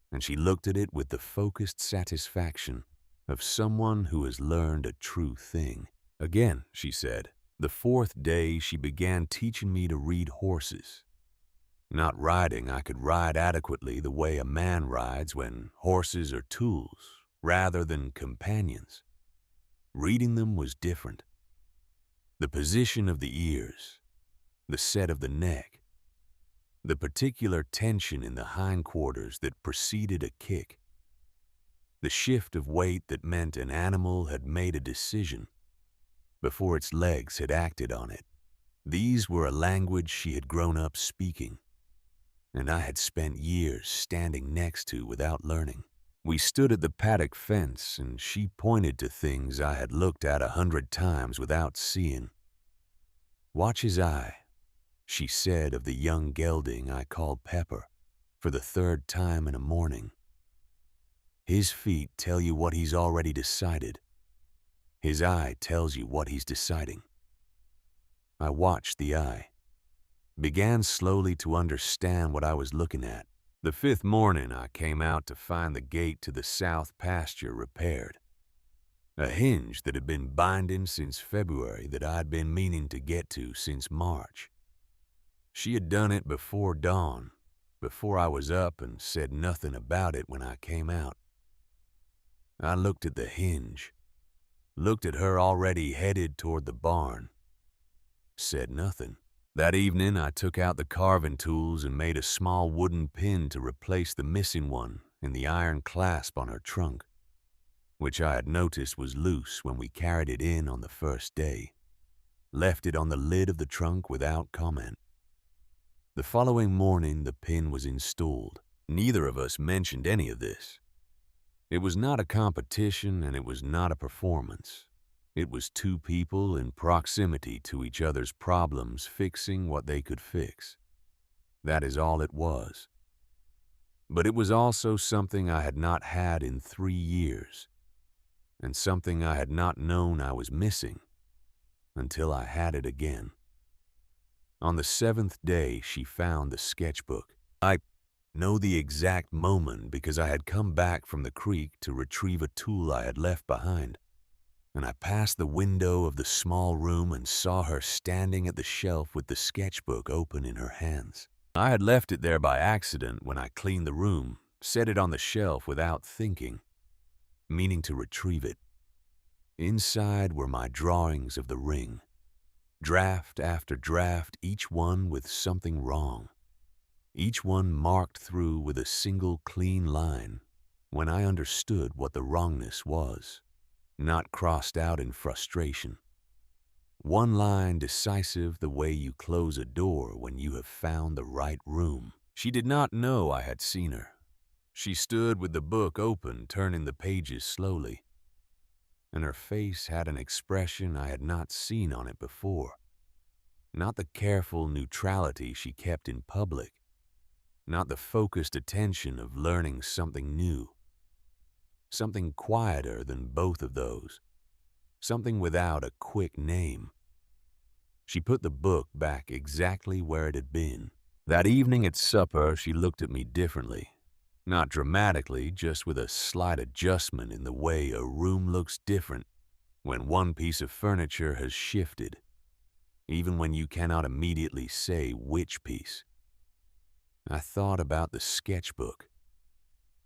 and she looked at it with the focused satisfaction of someone who has learned a true thing. Again, she said, the fourth day she began teaching me to read horses. Not riding, I could ride adequately the way a man rides when horses are tools rather than companions. Reading them was different. The position of the ears, the set of the neck, the particular tension in the hindquarters that preceded a kick, the shift of weight that meant an animal had made a decision before its legs had acted on it. These were a language she had grown up speaking, and I had spent years standing next to without learning. We stood at the paddock fence, and she pointed to things I had looked at 100 times without seeing. "Watch his eye," she said of the young gelding I called Pepper for the third time in a morning. "His feet tell you what he's already decided. His eye tells you what he's deciding." I watched the eye, began slowly to understand what I was looking at. The fifth morning, I came out to find the gate to the south pasture repaired. A hinge that had been binding since February that I'd been meaning to get to since March. She had done it before dawn, before I was up, and said nothing about it when I came out. I looked at the hinge, looked at her already headed toward the barn, said nothing. That evening, I took out the carving tools and made a small wooden pin to replace the missing one in the iron clasp on her trunk, which I had noticed was loose when we carried it in on the first day. Left it on the lid of the trunk without comment. The following morning, the pin was installed. Neither of us mentioned any of this. It was not a competition, and it was not a performance. It was two people in proximity to each other's problems fixing what they could fix. That is all it was. But it was also something I had not had in 3 years, and something I had not known I was missing until I had it again. On the 7th day, she found the sketchbook. I know the exact moment because I had come back from the creek to retrieve a tool I had left behind, and I passed the window of the small room and saw her standing at the shelf with the sketchbook open in her hands. I had left it there by accident when I cleaned the room, set it on the shelf without thinking, meaning to retrieve it. Inside were my drawings of the ring, draft after draft, each one with something wrong, each one marked through with a single clean line when I understood what the wrongness was, not crossed out in frustration. One line decisive, the way you close a door when you have found the right room. She did not know I had seen her. She stood with the book open, turning the pages slowly, and her face had an expression I had not seen on it before. Not the careful neutrality she kept in public, not the focused attention of learning something new. Something quieter than both of those, something without a quick name. She put the book back exactly where it had been. That evening at supper, she looked at me differently. Not dramatically, just with a slight adjustment in the way a room looks different when one piece of furniture has shifted, even when you cannot immediately say which piece. I thought about the sketchbook.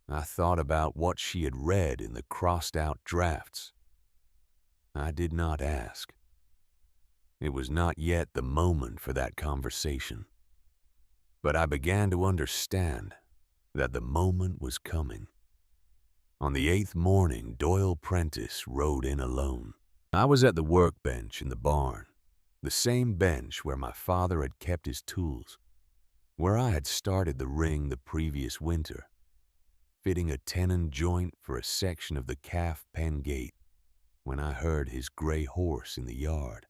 I thought about what she had read in the crossed-out drafts. I did not ask. It was not yet the moment for that conversation. But I began to understand that the moment was coming. On the 8th morning, Doyle Prentice rode in alone. I was at the workbench in the barn, the same bench where my father had kept his tools, where I had started the ring the previous winter, fitting a tenon joint for a section of the calf pen gate when I heard his gray horse in the yard.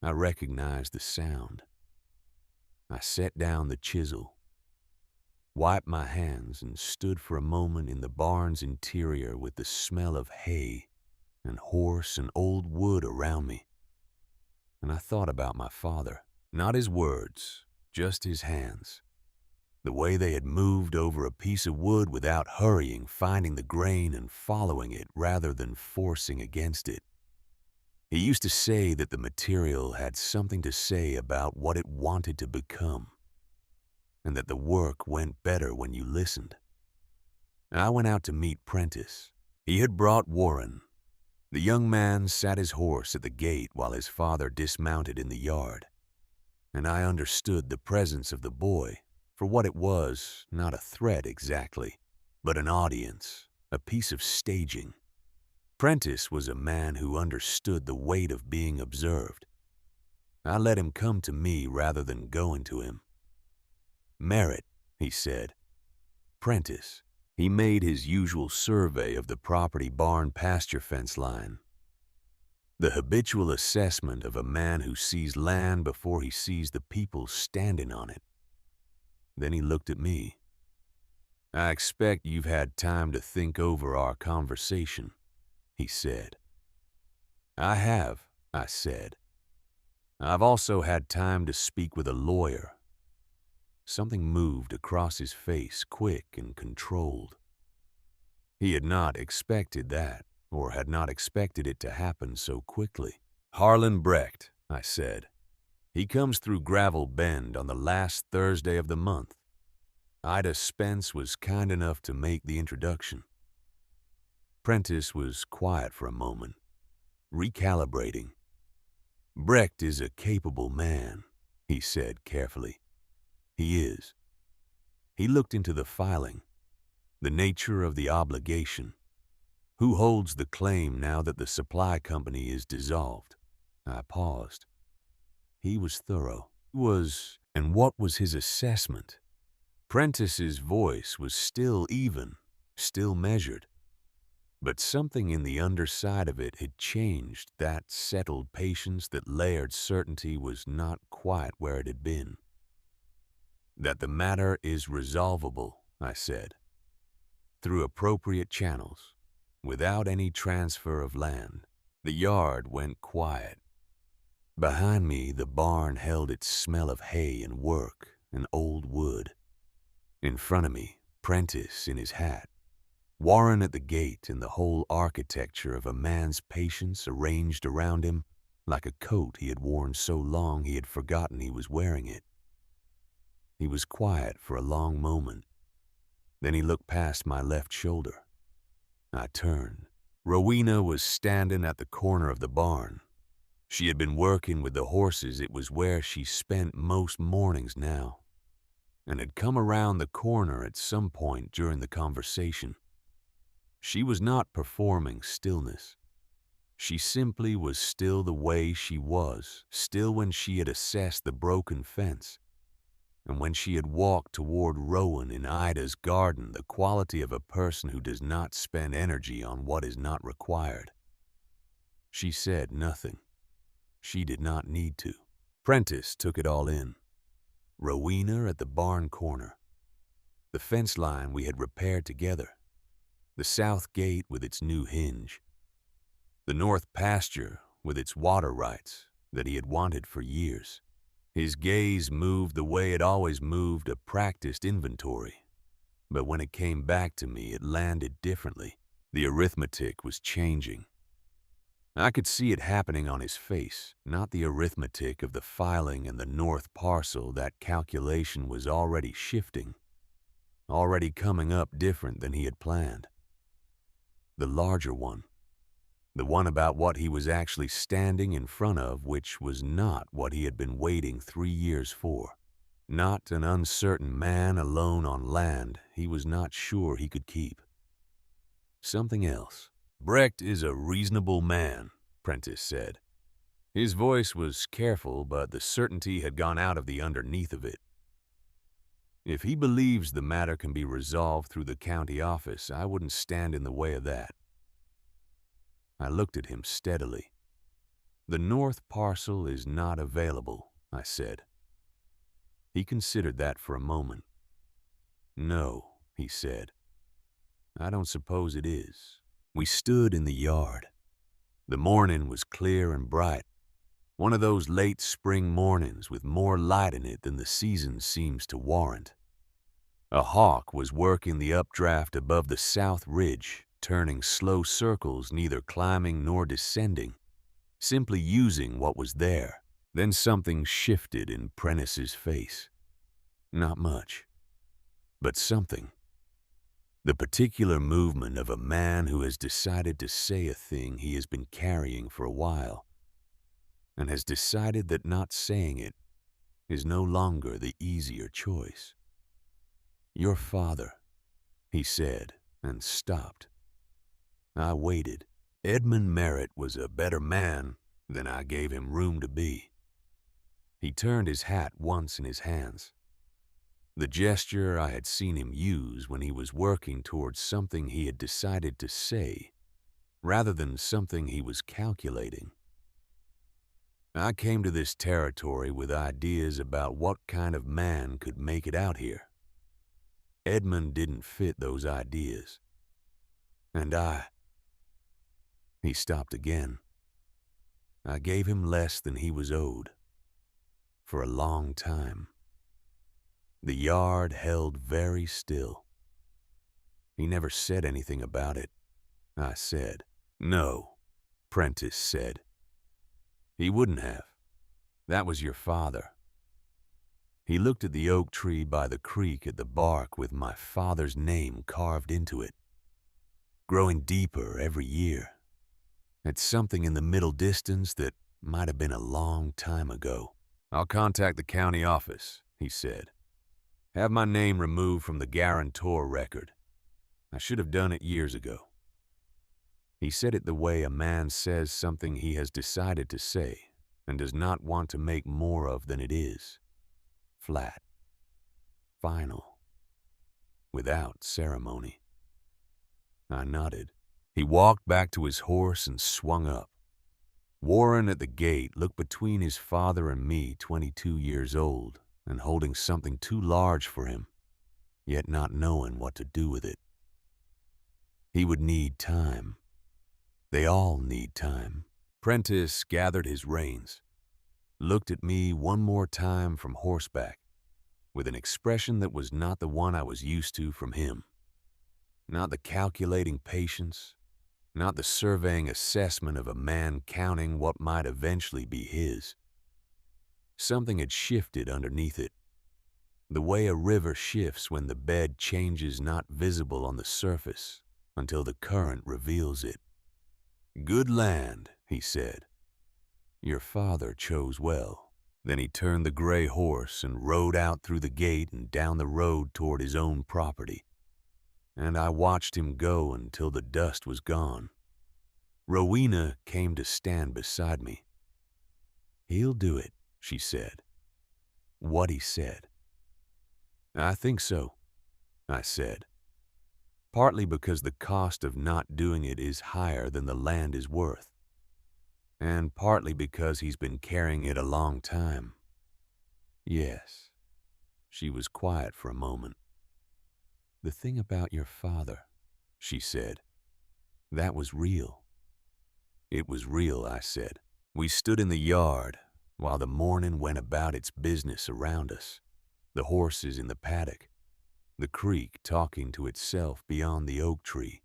I recognized the sound. I set down the chisel, wiped my hands, and stood for a moment in the barn's interior with the smell of hay and horse and old wood around me. And I thought about my father, not his words, just his hands. The way they had moved over a piece of wood without hurrying, finding the grain and following it rather than forcing against it. He used to say that the material had something to say about what it wanted to become, and that the work went better when you listened. I went out to meet Prentice. He had brought Warren. The young man sat his horse at the gate while his father dismounted in the yard, and I understood the presence of the boy for what it was, not a threat exactly, but an audience, a piece of staging. Prentice was a man who understood the weight of being observed. I let him come to me rather than going to him. "Merritt," he said. "Prentice." He made his usual survey of the property barn pasture fence line. The habitual assessment of a man who sees land before he sees the people standing on it. Then he looked at me. "I expect you've had time to think over our conversation," he said. "I have," I said. "I've also had time to speak with a lawyer." Something moved across his face, quick and controlled. He had not expected that, or had not expected it to happen so quickly. "Harlan Brecht," I said. "He comes through Gravel Bend on the last Thursday of the month. Ida Spence was kind enough to make the introduction." Prentice was quiet for a moment, recalibrating. "Brecht is a capable man," he said carefully. "He is." He looked into the filing, the nature of the obligation. Who holds the claim now that the supply company is dissolved? I paused. He was thorough. And what was his assessment? Prentice's voice was still even, still measured. But something in the underside of it had changed. That settled patience, that layered certainty was not quite where it had been. "That the matter is resolvable," I said, "through appropriate channels, without any transfer of land." The yard went quiet. Behind me, the barn held its smell of hay and work and old wood. In front of me, Prentice in his hat, Warren at the gate, and the whole architecture of a man's patience arranged around him like a coat he had worn so long he had forgotten he was wearing it. He was quiet for a long moment. Then he looked past my left shoulder. I turned. Rowena was standing at the corner of the barn. She had been working with the horses. It was where she spent most mornings now, and had come around the corner at some point during the conversation. She was not performing stillness. She simply was still the way she was, still when she had assessed the broken fence, and when she had walked toward Rowan in Ida's garden, the quality of a person who does not spend energy on what is not required. She said nothing. She did not need to. Prentice took it all in. Rowena at the barn corner, the fence line we had repaired together, the south gate with its new hinge, the north pasture with its water rights that he had wanted for years. His gaze moved the way it always moved a practiced inventory, but when it came back to me, it landed differently. The arithmetic was changing. I could see it happening on his face, not the arithmetic of the filing and the north parcel. That calculation was already shifting, already coming up different than he had planned. The larger one, the one about what he was actually standing in front of, which was not what he had been waiting 3 years for. Not an uncertain man alone on land he was not sure he could keep. Something else. Brecht is a reasonable man, Prentice said. His voice was careful, but the certainty had gone out of the underneath of it. If he believes the matter can be resolved through the county office, I wouldn't stand in the way of that. I looked at him steadily. The north parcel is not available, I said. He considered that for a moment. No, he said. I don't suppose it is. We stood in the yard. The morning was clear and bright, one of those late spring mornings with more light in it than the season seems to warrant. A hawk was working the updraft above the south ridge, turning slow circles, neither climbing nor descending, simply using what was there. Then something shifted in Prentice's face. Not much, but something. The particular movement of a man who has decided to say a thing he has been carrying for a while, and has decided that not saying it is no longer the easier choice. Your father, he said, and stopped. I waited. Edmund Merritt was a better man than I gave him room to be. He turned his hat once in his hands, the gesture I had seen him use when he was working towards something he had decided to say, rather than something he was calculating. I came to this territory with ideas about what kind of man could make it out here. Edmund didn't fit those ideas. And he stopped again. I gave him less than he was owed. For a long time. The yard held very still. He never said anything about it, I said. No, Prentice said. He wouldn't have. That was your father. He looked at the oak tree by the creek at the bark with my father's name carved into it, growing deeper every year, at something in the middle distance that might have been a long time ago. I'll contact the county office, he said. Have my name removed from the guarantor record. I should have done it years ago. He said it the way a man says something he has decided to say and does not want to make more of than it is. Flat. Final. Without ceremony. I nodded. He walked back to his horse and swung up. Warren at the gate looked between his father and me, 22 years old, and holding something too large for him, yet not knowing what to do with it. He would need time. They all need time. Prentice gathered his reins, looked at me one more time from horseback, with an expression that was not the one I was used to from him. Not the calculating patience, not the surveying assessment of a man counting what might eventually be his. Something had shifted underneath it, the way a river shifts when the bed changes not visible on the surface until the current reveals it. Good land, he said. Your father chose well. Then he turned the gray horse and rode out through the gate and down the road toward his own property. And I watched him go until the dust was gone. Rowena came to stand beside me. He'll do it, she said. What he said. I think so, I said. Partly because the cost of not doing it is higher than the land is worth, and partly because he's been carrying it a long time. Yes. She was quiet for a moment. The thing about your father, she said, that was real. It was real, I said. We stood in the yard while the morning went about its business around us, the horses in the paddock, the creek talking to itself beyond the oak tree,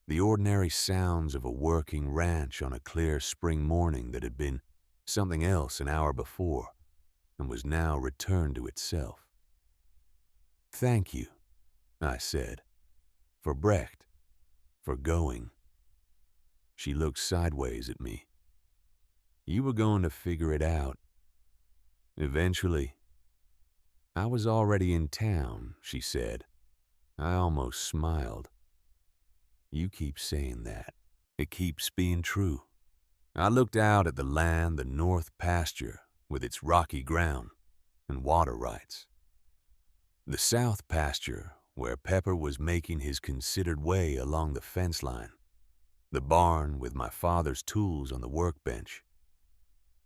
the ordinary sounds of a working ranch on a clear spring morning that had been something else an hour before and was now returned to itself. Thank you, I said, for Brecht, for going. She looked sideways at me. You were going to figure it out. Eventually. I was already in town, she said. I almost smiled. You keep saying that. It keeps being true. I looked out at the land, the north pasture, with its rocky ground and water rights. The south pasture, where Pepper was making his considered way along the fence line. The barn with my father's tools on the workbench.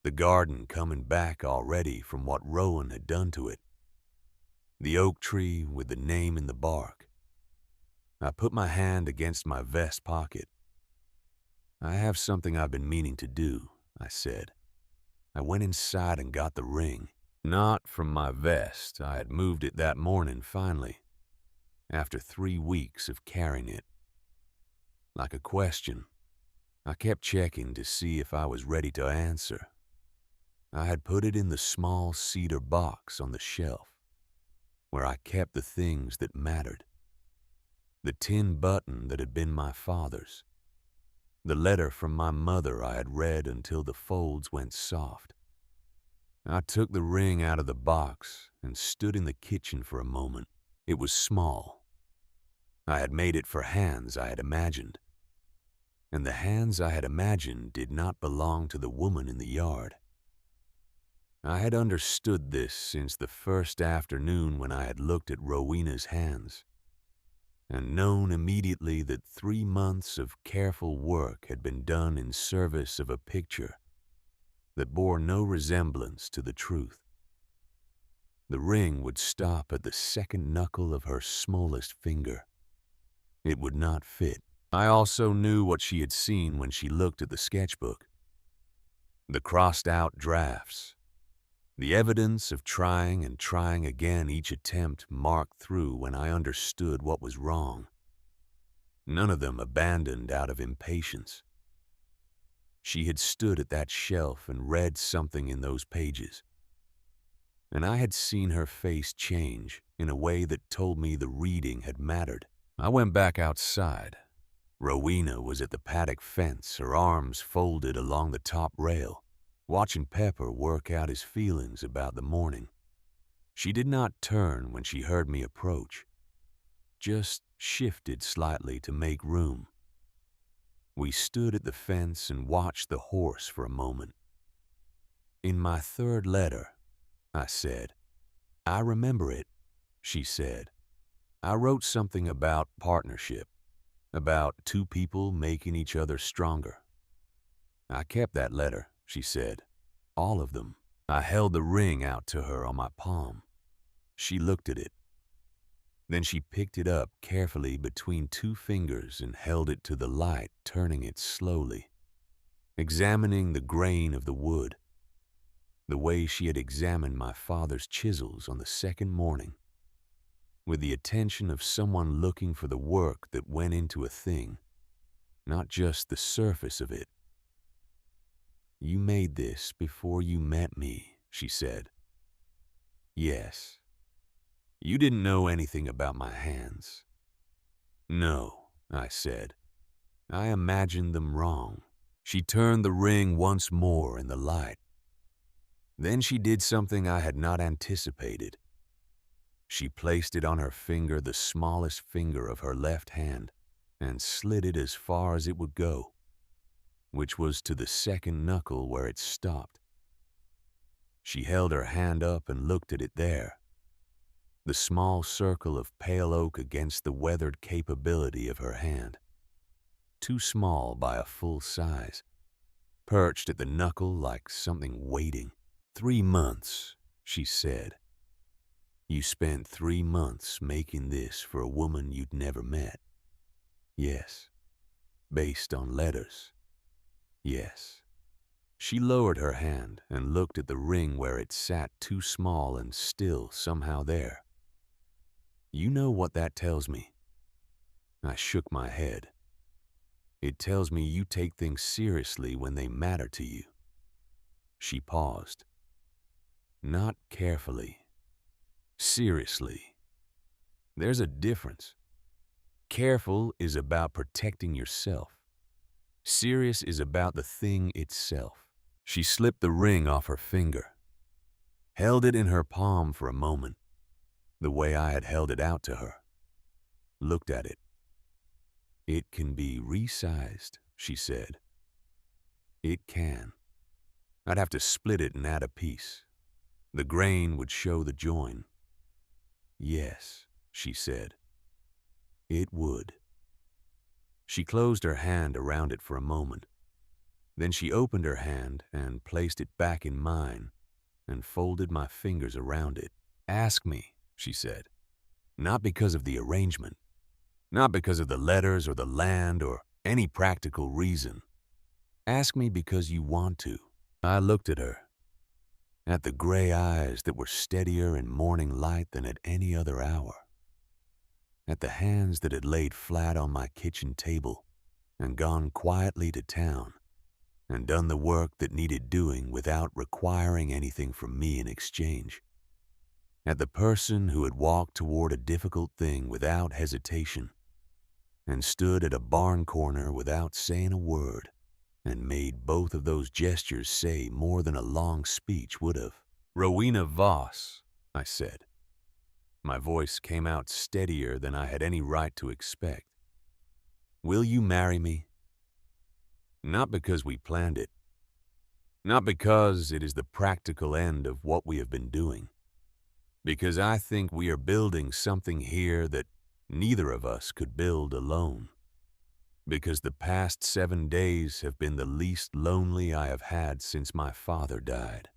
The garden coming back already from what Rowan had done to it. The oak tree with the name in the bark. I put my hand against my vest pocket. I have something I've been meaning to do, I said. I went inside and got the ring. Not from my vest. I had moved it that morning finally, after 3 weeks of carrying it. Like a question, I kept checking to see if I was ready to answer. I had put it in the small cedar box on the shelf, where I kept the things that mattered. The tin button that had been my father's. The letter from my mother I had read until the folds went soft. I took the ring out of the box and stood in the kitchen for a moment. It was small. I had made it for hands I had imagined. And the hands I had imagined did not belong to the woman in the yard. I had understood this since the first afternoon when I had looked at Rowena's hands, and known immediately that 3 months of careful work had been done in service of a picture that bore no resemblance to the truth. The ring would stop at the second knuckle of her smallest finger. It would not fit. I also knew what she had seen when she looked at the sketchbook. The crossed-out drafts. The evidence of trying and trying again, each attempt marked through when I understood what was wrong. None of them abandoned out of impatience. She had stood at that shelf and read something in those pages. And I had seen her face change in a way that told me the reading had mattered. I went back outside. Rowena was at the paddock fence, her arms folded along the top rail, watching Pepper work out his feelings about the morning. She did not turn when she heard me approach, just shifted slightly to make room. We stood at the fence and watched the horse for a moment. "In my third letter," I said. "I remember it," she said. "I wrote something about partnership, about two people making each other stronger." "I kept that letter," she said. "All of them." I held the ring out to her on my palm. She looked at it. Then she picked it up carefully between 2 fingers and held it to the light, turning it slowly, examining the grain of the wood, the way she had examined my father's chisels on the second morning, with the attention of someone looking for the work that went into a thing, not just the surface of it. "You made this before you met me," she said. "Yes. You didn't know anything about my hands." "No," I said. "I imagined them wrong." She turned the ring once more in the light. Then she did something I had not anticipated. She placed it on her finger, the smallest finger of her left hand, and slid it as far as it would go, which was to the second knuckle where it stopped. She held her hand up and looked at it there, the small circle of pale oak against the weathered capability of her hand, too small by a full size, perched at the knuckle like something waiting. "3 months," she said. "You spent 3 months making this for a woman you'd never met." "Yes." "Based on letters." "Yes." She lowered her hand and looked at the ring where it sat too small and still somehow there. "You know what that tells me?" I shook my head. "It tells me you take things seriously when they matter to you." She paused. "Not carefully. Seriously. There's a difference. Careful is about protecting yourself. Serious is about the thing itself." She slipped the ring off her finger, held it in her palm for a moment, the way I had held it out to her, looked at it. It can be resized, she said. It can. I'd have to split it and add a piece. The grain would show the join. Yes, she said. It would. She closed her hand around it for a moment. Then she opened her hand and placed it back in mine and folded my fingers around it. Ask me, she said. Not because of the arrangement. Not because of the letters or the land or any practical reason. Ask me because you want to. I looked at her, at the gray eyes that were steadier in morning light than at any other hour, at the hands that had laid flat on my kitchen table and gone quietly to town and done the work that needed doing without requiring anything from me in exchange, at the person who had walked toward a difficult thing without hesitation and stood at a barn corner without saying a word, and made both of those gestures say more than a long speech would have. Rowena Voss, I said. My voice came out steadier than I had any right to expect. Will you marry me? Not because we planned it. Not because it is the practical end of what we have been doing. Because I think we are building something here that neither of us could build alone. Because the past 7 days have been the least lonely I have had since my father died.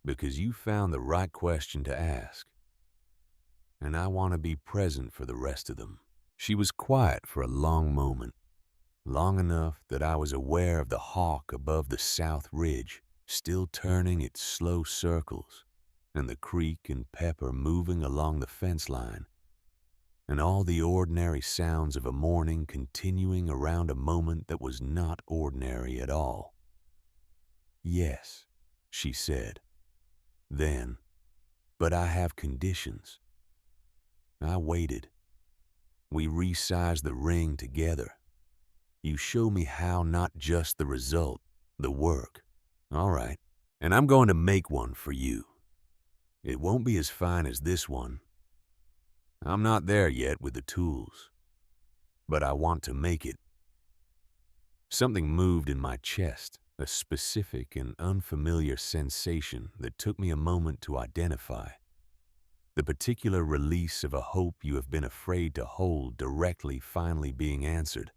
Because you found the right question to ask, and I want to be present for the rest of them. She was quiet for a long moment, long enough that I was aware of the hawk above the south ridge, still turning its slow circles, and the creek and pepper moving along the fence line, and all the ordinary sounds of a morning continuing around a moment that was not ordinary at all. Yes, she said. Then, but I have conditions. I waited. We resized the ring together. You show me how, not just the result, the work. All right, and I'm going to make one for you. It won't be as fine as this one. I'm not there yet with the tools, but I want to make it. Something moved in my chest, a specific and unfamiliar sensation that took me a moment to identify. The particular release of a hope you have been afraid to hold directly finally being answered.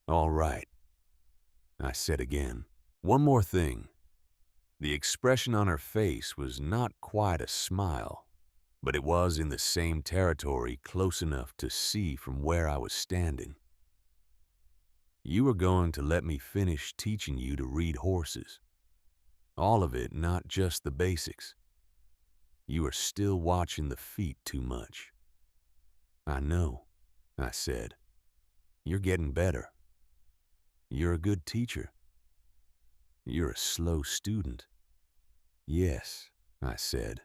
All right, I said again. One more thing. The expression on her face was not quite a smile, but it was in the same territory close enough to see from where I was standing. You are going to let me finish teaching you to read horses. All of it, not just the basics. You are still watching the feet too much. I know, I said. You're getting better. You're a good teacher. You're a slow student. Yes, I said,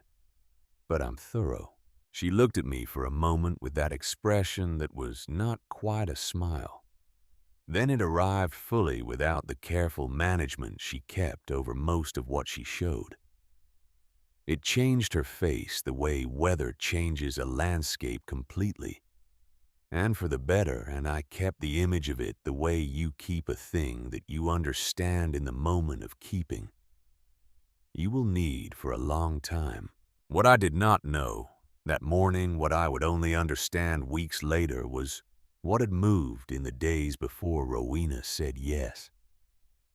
but I'm thorough. She looked at me for a moment with that expression that was not quite a smile. Then it arrived fully without the careful management she kept over most of what she showed. It changed her face the way weather changes a landscape completely, and for the better, and I kept the image of it the way you keep a thing that you understand in the moment of keeping. You will need for a long time. What I did not know, that morning, what I would only understand weeks later, was what had moved in the days before Rowena said yes.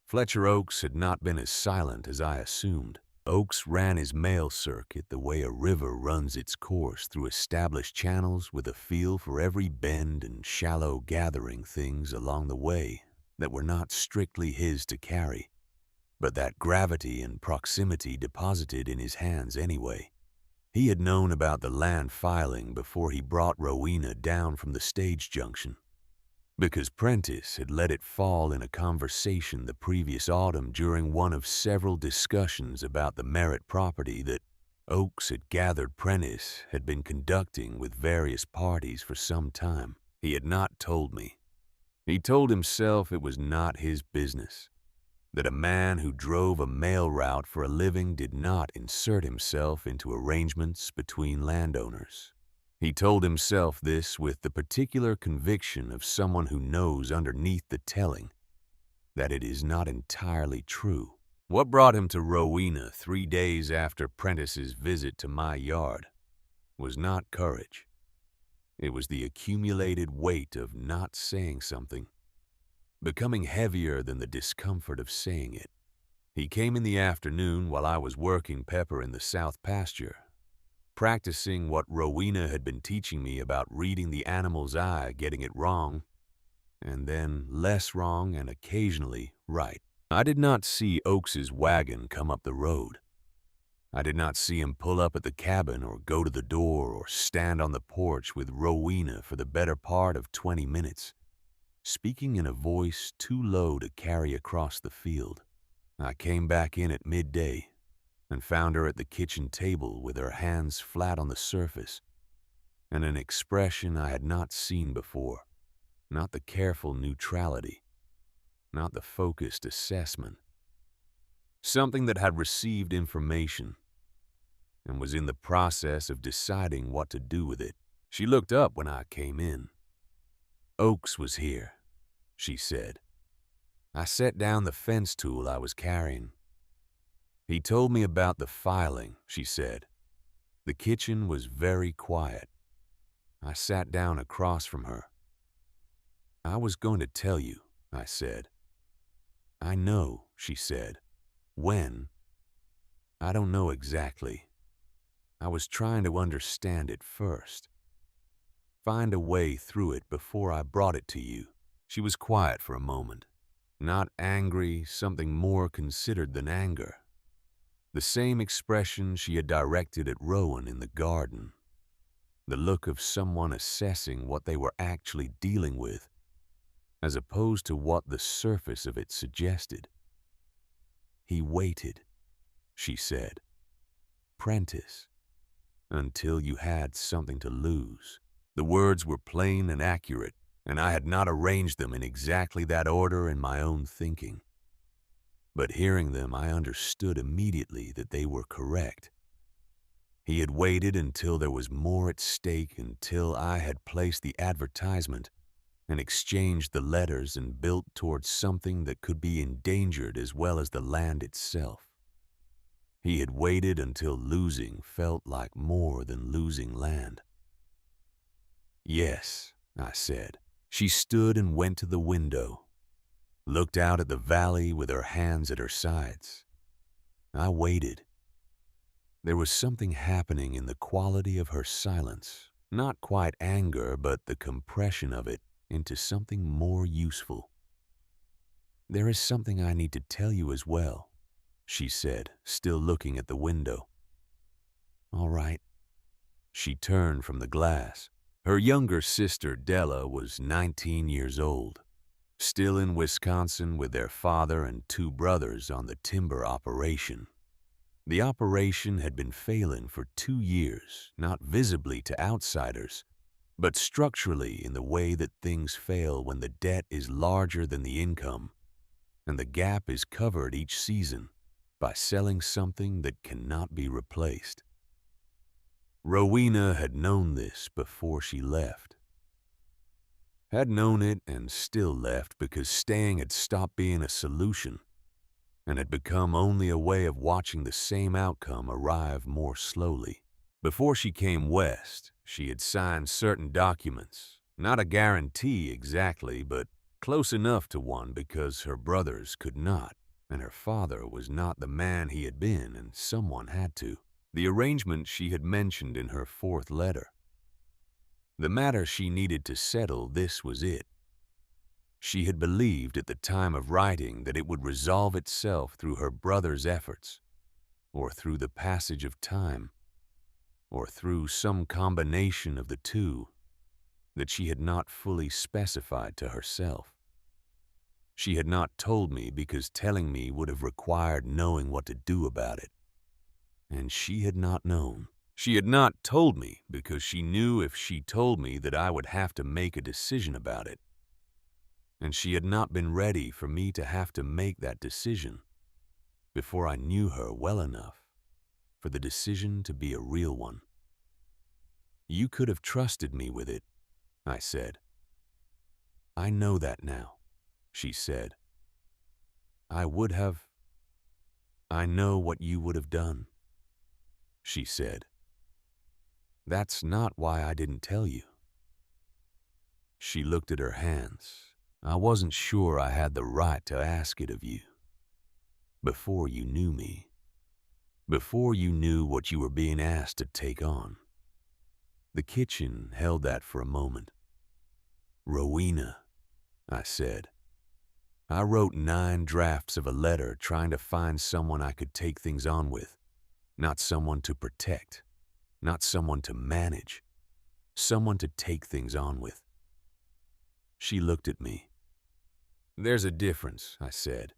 Fletcher Oaks had not been as silent as I assumed. Oaks ran his mail circuit the way a river runs its course through established channels, with a feel for every bend and shallow gathering things along the way that were not strictly his to carry, but that gravity and proximity deposited in his hands anyway. He had known about the land filing before he brought Rowena down from the stage junction, because Prentice had let it fall in a conversation the previous autumn during one of several discussions about the Merritt property that Oaks had gathered Prentice had been conducting with various parties for some time. He had not told me. He told himself it was not his business, that a man who drove a mail route for a living did not insert himself into arrangements between landowners. He told himself this with the particular conviction of someone who knows underneath the telling that it is not entirely true. What brought him to Rowena 3 days after Prentice's visit to my yard was not courage. It was the accumulated weight of not saying something, becoming heavier than the discomfort of saying it. He came in the afternoon while I was working Pepper in the south pasture, practicing what Rowena had been teaching me about reading the animal's eye, getting it wrong, and then less wrong and occasionally right. I did not see Oakes's wagon come up the road. I did not see him pull up at the cabin or go to the door or stand on the porch with Rowena for the better part of 20 minutes, speaking in a voice too low to carry across the field. I came back in at midday and found her at the kitchen table with her hands flat on the surface and an expression I had not seen before, not the careful neutrality, not the focused assessment. Something that had received information and was in the process of deciding what to do with it. She looked up when I came in. "Oakes was here," she said. I set down the fence tool I was carrying. "He told me about the filing," she said. The kitchen was very quiet. I sat down across from her. "I was going to tell you," I said. "I know," she said. "When? I don't know exactly. I was trying to understand it first. Find a way through it before I brought it to you." She was quiet for a moment. Not angry, something more considered than anger. The same expression she had directed at Rowan in the garden. The look of someone assessing what they were actually dealing with, as opposed to what the surface of it suggested. "He waited," she said. "Prentice, until you had something to lose." The words were plain and accurate, and I had not arranged them in exactly that order in my own thinking. But hearing them, I understood immediately that they were correct. He had waited until there was more at stake, until I had placed the advertisement and exchanged the letters and built towards something that could be endangered as well as the land itself. He had waited until losing felt like more than losing land. "Yes," I said. She stood and went to the window, looked out at the valley with her hands at her sides. I waited. There was something happening in the quality of her silence, not quite anger, but the compression of it into something more useful. "There is something I need to tell you as well," she said, still looking at the window. "All right." She turned from the glass. Her younger sister, Della, was 19 years old, still in Wisconsin with their father and 2 brothers on the timber operation. The operation had been failing for 2 years, not visibly to outsiders, but structurally in the way that things fail when the debt is larger than the income, and the gap is covered each season by selling something that cannot be replaced. Rowena had known this before she left. Had known it and still left because staying had stopped being a solution and had become only a way of watching the same outcome arrive more slowly. Before she came west, she had signed certain documents, not a guarantee exactly, but close enough to one because her brothers could not, and her father was not the man he had been, and someone had to. The arrangement she had mentioned in her 4th letter. The matter she needed to settle, this was it. She had believed at the time of writing that it would resolve itself through her brother's efforts, or through the passage of time, or through some combination of the two that she had not fully specified to herself. She had not told me because telling me would have required knowing what to do about it. And she had not known. She had not told me because she knew if she told me that I would have to make a decision about it. And she had not been ready for me to have to make that decision before I knew her well enough for the decision to be a real one. You could have trusted me with it, I said. I know that now, she said. I would have. I know what you would have done, she said. That's not why I didn't tell you. She looked at her hands. I wasn't sure I had the right to ask it of you. Before you knew me. Before you knew what you were being asked to take on. The kitchen held that for a moment. Rowena, I said. I wrote 9 drafts of a letter trying to find someone I could take things on with. Not someone to protect. Not someone to manage. Someone to take things on with. She looked at me. There's a difference, I said.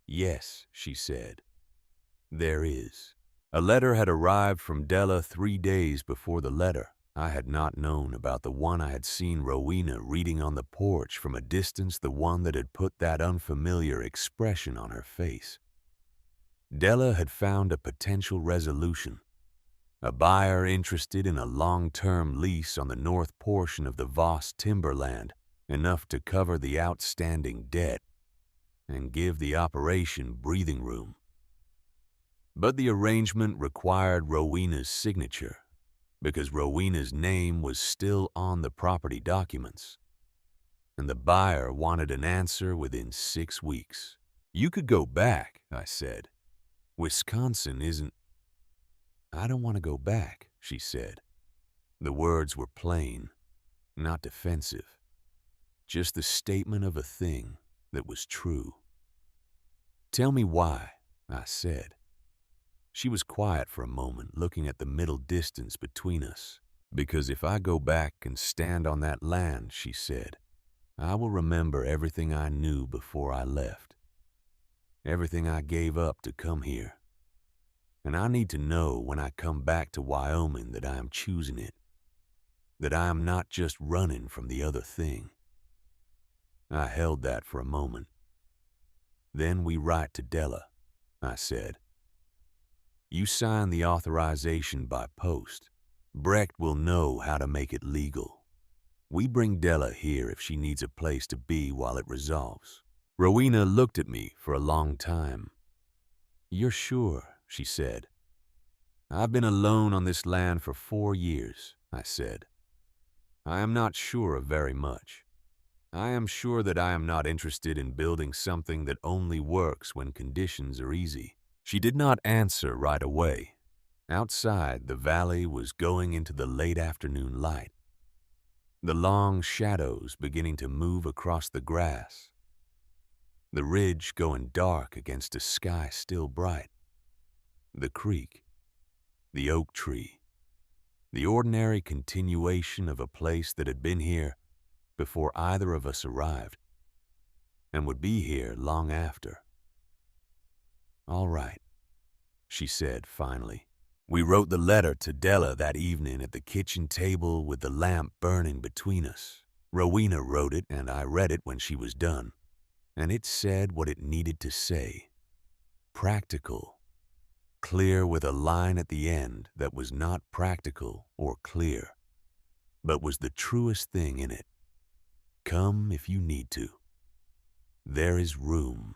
Yes, she said. There is. A letter had arrived from Della 3 days before the letter. I had not known about the one I had seen Rowena reading on the porch from a distance, the one that had put that unfamiliar expression on her face. Della had found a potential resolution. A buyer interested in a long-term lease on the north portion of the Voss timberland, enough to cover the outstanding debt and give the operation breathing room. But the arrangement required Rowena's signature, because Rowena's name was still on the property documents, and the buyer wanted an answer within 6 weeks. You could go back, I said. Wisconsin isn't. I don't want to go back, she said. The words were plain, not defensive, just the statement of a thing that was true. Tell me why, I said. She was quiet for a moment, looking at the middle distance between us. Because if I go back and stand on that land, she said, I will remember everything I knew before I left. Everything I gave up to come here. And I need to know when I come back to Wyoming that I am choosing it. That I am not just running from the other thing. I held that for a moment. Then we write to Della, I said. You sign the authorization by post. Brecht will know how to make it legal. We bring Della here if she needs a place to be while it resolves. Rowena looked at me for a long time. You're sure, she said. I've been alone on this land for 4 years, I said. I am not sure of very much. I am sure that I am not interested in building something that only works when conditions are easy. She did not answer right away. Outside, the valley was going into the late afternoon light. The long shadows beginning to move across the grass. The ridge going dark against a sky still bright. The creek. The oak tree. The ordinary continuation of a place that had been here before either of us arrived, and would be here long after. All right, she said finally. We wrote the letter to Della that evening at the kitchen table with the lamp burning between us. Rowena wrote it, and I read it when she was done, and it said what it needed to say. Practical. Clear with a line at the end that was not practical or clear, but was the truest thing in it. Come if you need to. There is room.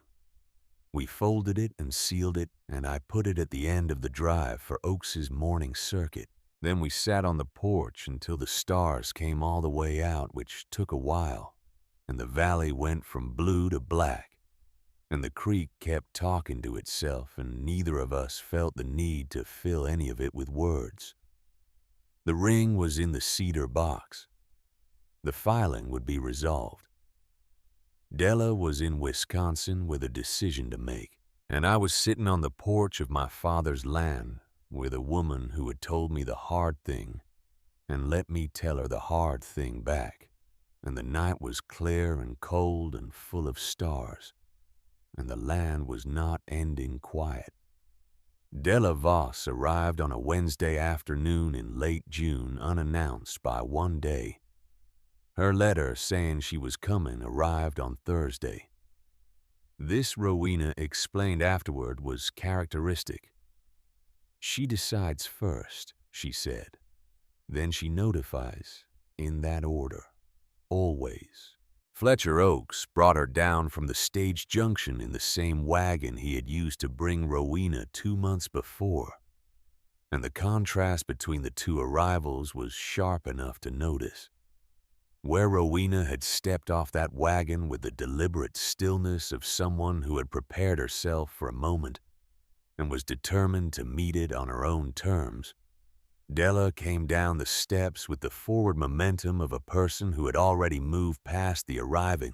We folded it and sealed it, and I put it at the end of the drive for Oakes's morning circuit. Then we sat on the porch until the stars came all the way out, which took a while, and the valley went from blue to black, and the creek kept talking to itself, and neither of us felt the need to fill any of it with words. The ring was in the cedar box. The filing would be resolved. Della was in Wisconsin with a decision to make, and I was sitting on the porch of my father's land with a woman who had told me the hard thing and let me tell her the hard thing back. And the night was clear and cold and full of stars, and the land was not ending quiet. Della Voss arrived on a Wednesday afternoon in late June, unannounced by one day. Her letter saying she was coming arrived on Thursday. This, Rowena explained afterward, was characteristic. She decides first, she said. Then she notifies, in that order, always. Fletcher Oaks brought her down from the stage junction in the same wagon he had used to bring Rowena 2 months before, and the contrast between the two arrivals was sharp enough to notice. Where Rowena had stepped off that wagon with the deliberate stillness of someone who had prepared herself for a moment and was determined to meet it on her own terms, Della came down the steps with the forward momentum of a person who had already moved past the arriving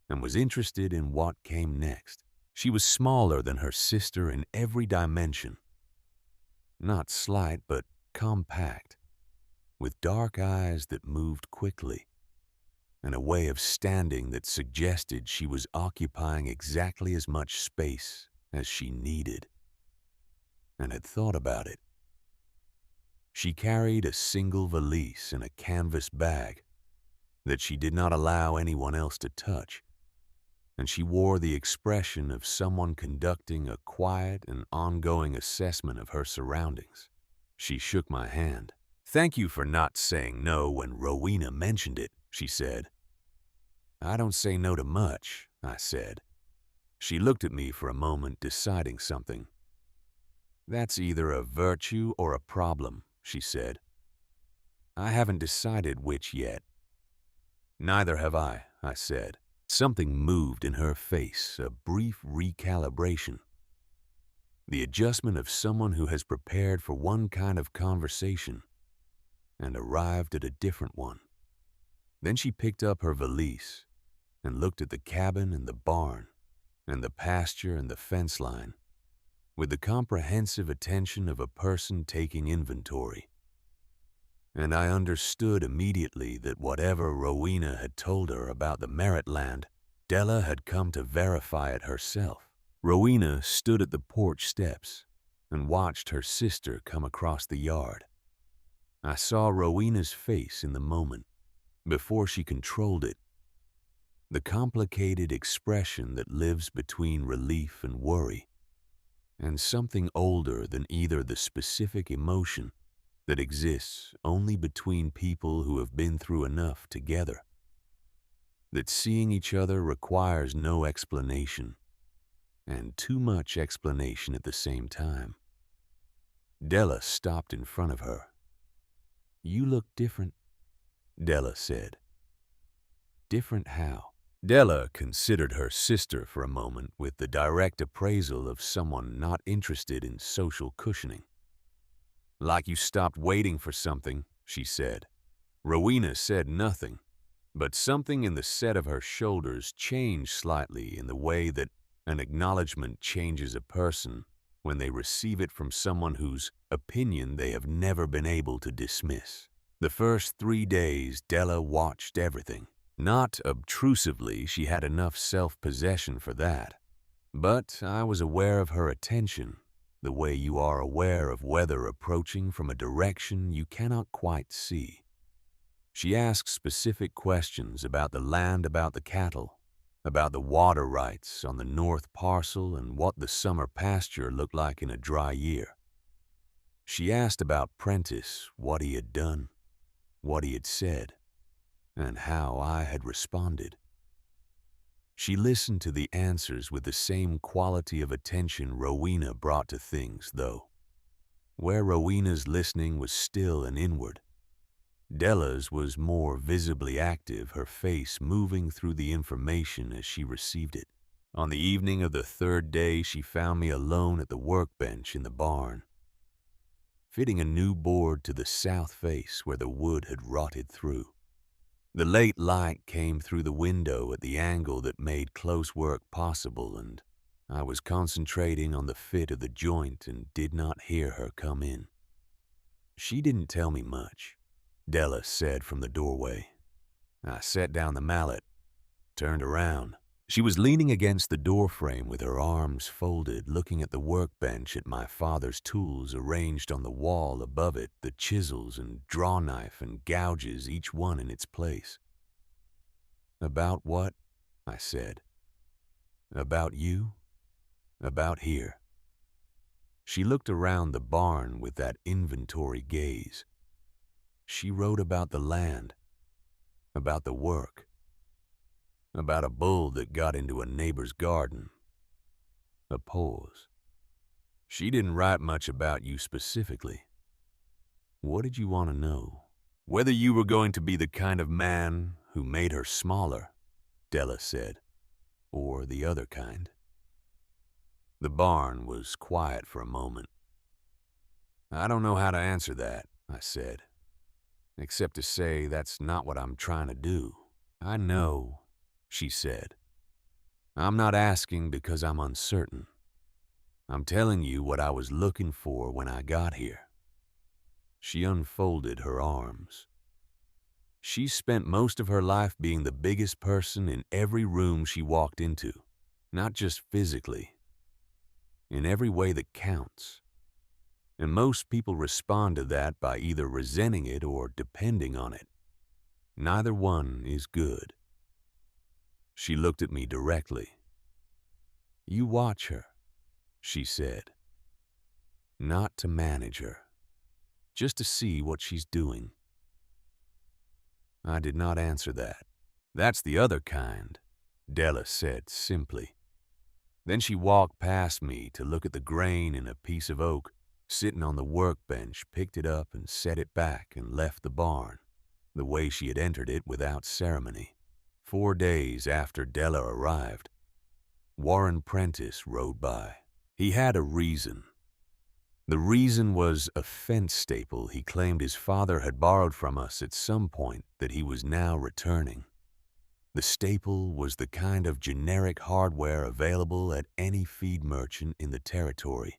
and was interested in what came next. She was smaller than her sister in every dimension. Not slight, but compact, with dark eyes that moved quickly, and a way of standing that suggested she was occupying exactly as much space as she needed, and had thought about it. She carried a single valise in a canvas bag that she did not allow anyone else to touch, and she wore the expression of someone conducting a quiet and ongoing assessment of her surroundings. She shook my hand. "Thank you for not saying no when Rowena mentioned it," she said. "I don't say no to much," I said. She looked at me for a moment, deciding something. "That's either a virtue or a problem," she said. "I haven't decided which yet." "Neither have I said. Something moved in her face, a brief recalibration. The adjustment of someone who has prepared for one kind of conversation and arrived at a different one. Then she picked up her valise and looked at the cabin and the barn and the pasture and the fence line with the comprehensive attention of a person taking inventory. And I understood immediately that whatever Rowena had told her about the Merritt land, Della had come to verify it herself. Rowena stood at the porch steps and watched her sister come across the yard. I saw Rowena's face in the moment, before she controlled it, the complicated expression that lives between relief and worry, and something older than either the specific emotion that exists only between people who have been through enough together, that seeing each other requires no explanation, and too much explanation at the same time. Della stopped in front of her. "You look different," Della said. "Different how?" Della considered her sister for a moment with the direct appraisal of someone not interested in social cushioning. "Like you stopped waiting for something," she said. Rowena said nothing, but something in the set of her shoulders changed slightly in the way that an acknowledgement changes a person when they receive it from someone whose opinion they have never been able to dismiss. The first 3 days, Della watched everything. Not obtrusively, she had enough self-possession for that. But I was aware of her attention, the way you are aware of weather approaching from a direction you cannot quite see. She asked specific questions about the land, about the cattle, about the water rights on the north parcel and what the summer pasture looked like in a dry year. She asked about Prentice, what he had done, what he had said, and how I had responded. She listened to the answers with the same quality of attention Rowena brought to things, though. Where Rowena's listening was still and inward, Della's was more visibly active, her face moving through the information as she received it. On the evening of the 3rd day, she found me alone at the workbench in the barn, fitting a new board to the south face where the wood had rotted through. The late light came through the window at the angle that made close work possible, and I was concentrating on the fit of the joint and did not hear her come in. "She didn't tell me much," Della said from the doorway. I set down the mallet, turned around. She was leaning against the doorframe with her arms folded, looking at the workbench, at my father's tools arranged on the wall above it, the chisels and draw knife and gouges, each one in its place. "About what?" I said. "About you. About here." She looked around the barn with that inventory gaze. She wrote about the land, about the work, about a bull that got into a neighbor's garden. A pause. She didn't write much about you specifically. What did you want to know? Whether you were going to be the kind of man who made her smaller, Della said, or the other kind. The barn was quiet for a moment. I don't know how to answer that, I said, except to say that's not what I'm trying to do. I know, she said. I'm not asking because I'm uncertain. I'm telling you what I was looking for when I got here. She unfolded her arms. She spent most of her life being the biggest person in every room she walked into, not just physically, in every way that counts. And most people respond to that by either resenting it or depending on it. Neither one is good. She looked at me directly. You watch her, she said. Not to manage her, just to see what she's doing. I did not answer that. That's the other kind, Della said simply. Then she walked past me to look at the grain in a piece of oak, sitting on the workbench, picked it up and set it back and left the barn, the way she had entered it without ceremony. 4 days after Della arrived, Warren Prentice rode by. He had a reason. The reason was a fence staple he claimed his father had borrowed from us at some point that he was now returning. The staple was the kind of generic hardware available at any feed merchant in the territory,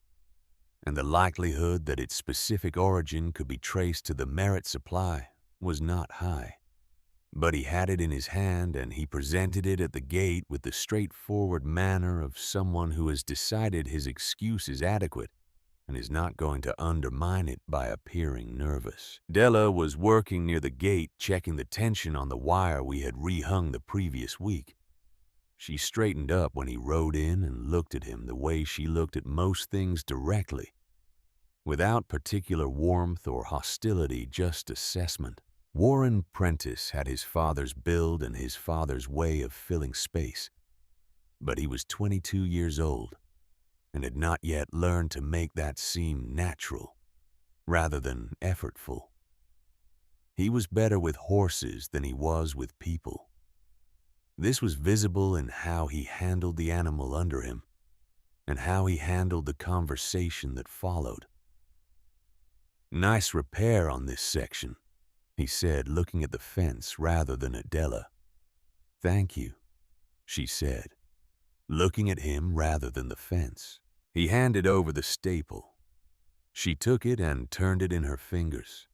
and the likelihood that its specific origin could be traced to the Merritt supply was not high. But he had it in his hand, and he presented it at the gate with the straightforward manner of someone who has decided his excuse is adequate and is not going to undermine it by appearing nervous. Della was working near the gate, checking the tension on the wire we had rehung the previous week. She straightened up when he rode in and looked at him the way she looked at most things directly, without particular warmth or hostility, just assessment. Warren Prentice had his father's build and his father's way of filling space, but he was 22 years old and had not yet learned to make that seem natural, rather than effortful. He was better with horses than he was with people. This was visible in how he handled the animal under him, and how he handled the conversation that followed. Nice repair on this section, he said, looking at the fence rather than at Della. Thank you, she said, looking at him rather than the fence. He handed over the staple. She took it and turned it in her fingers.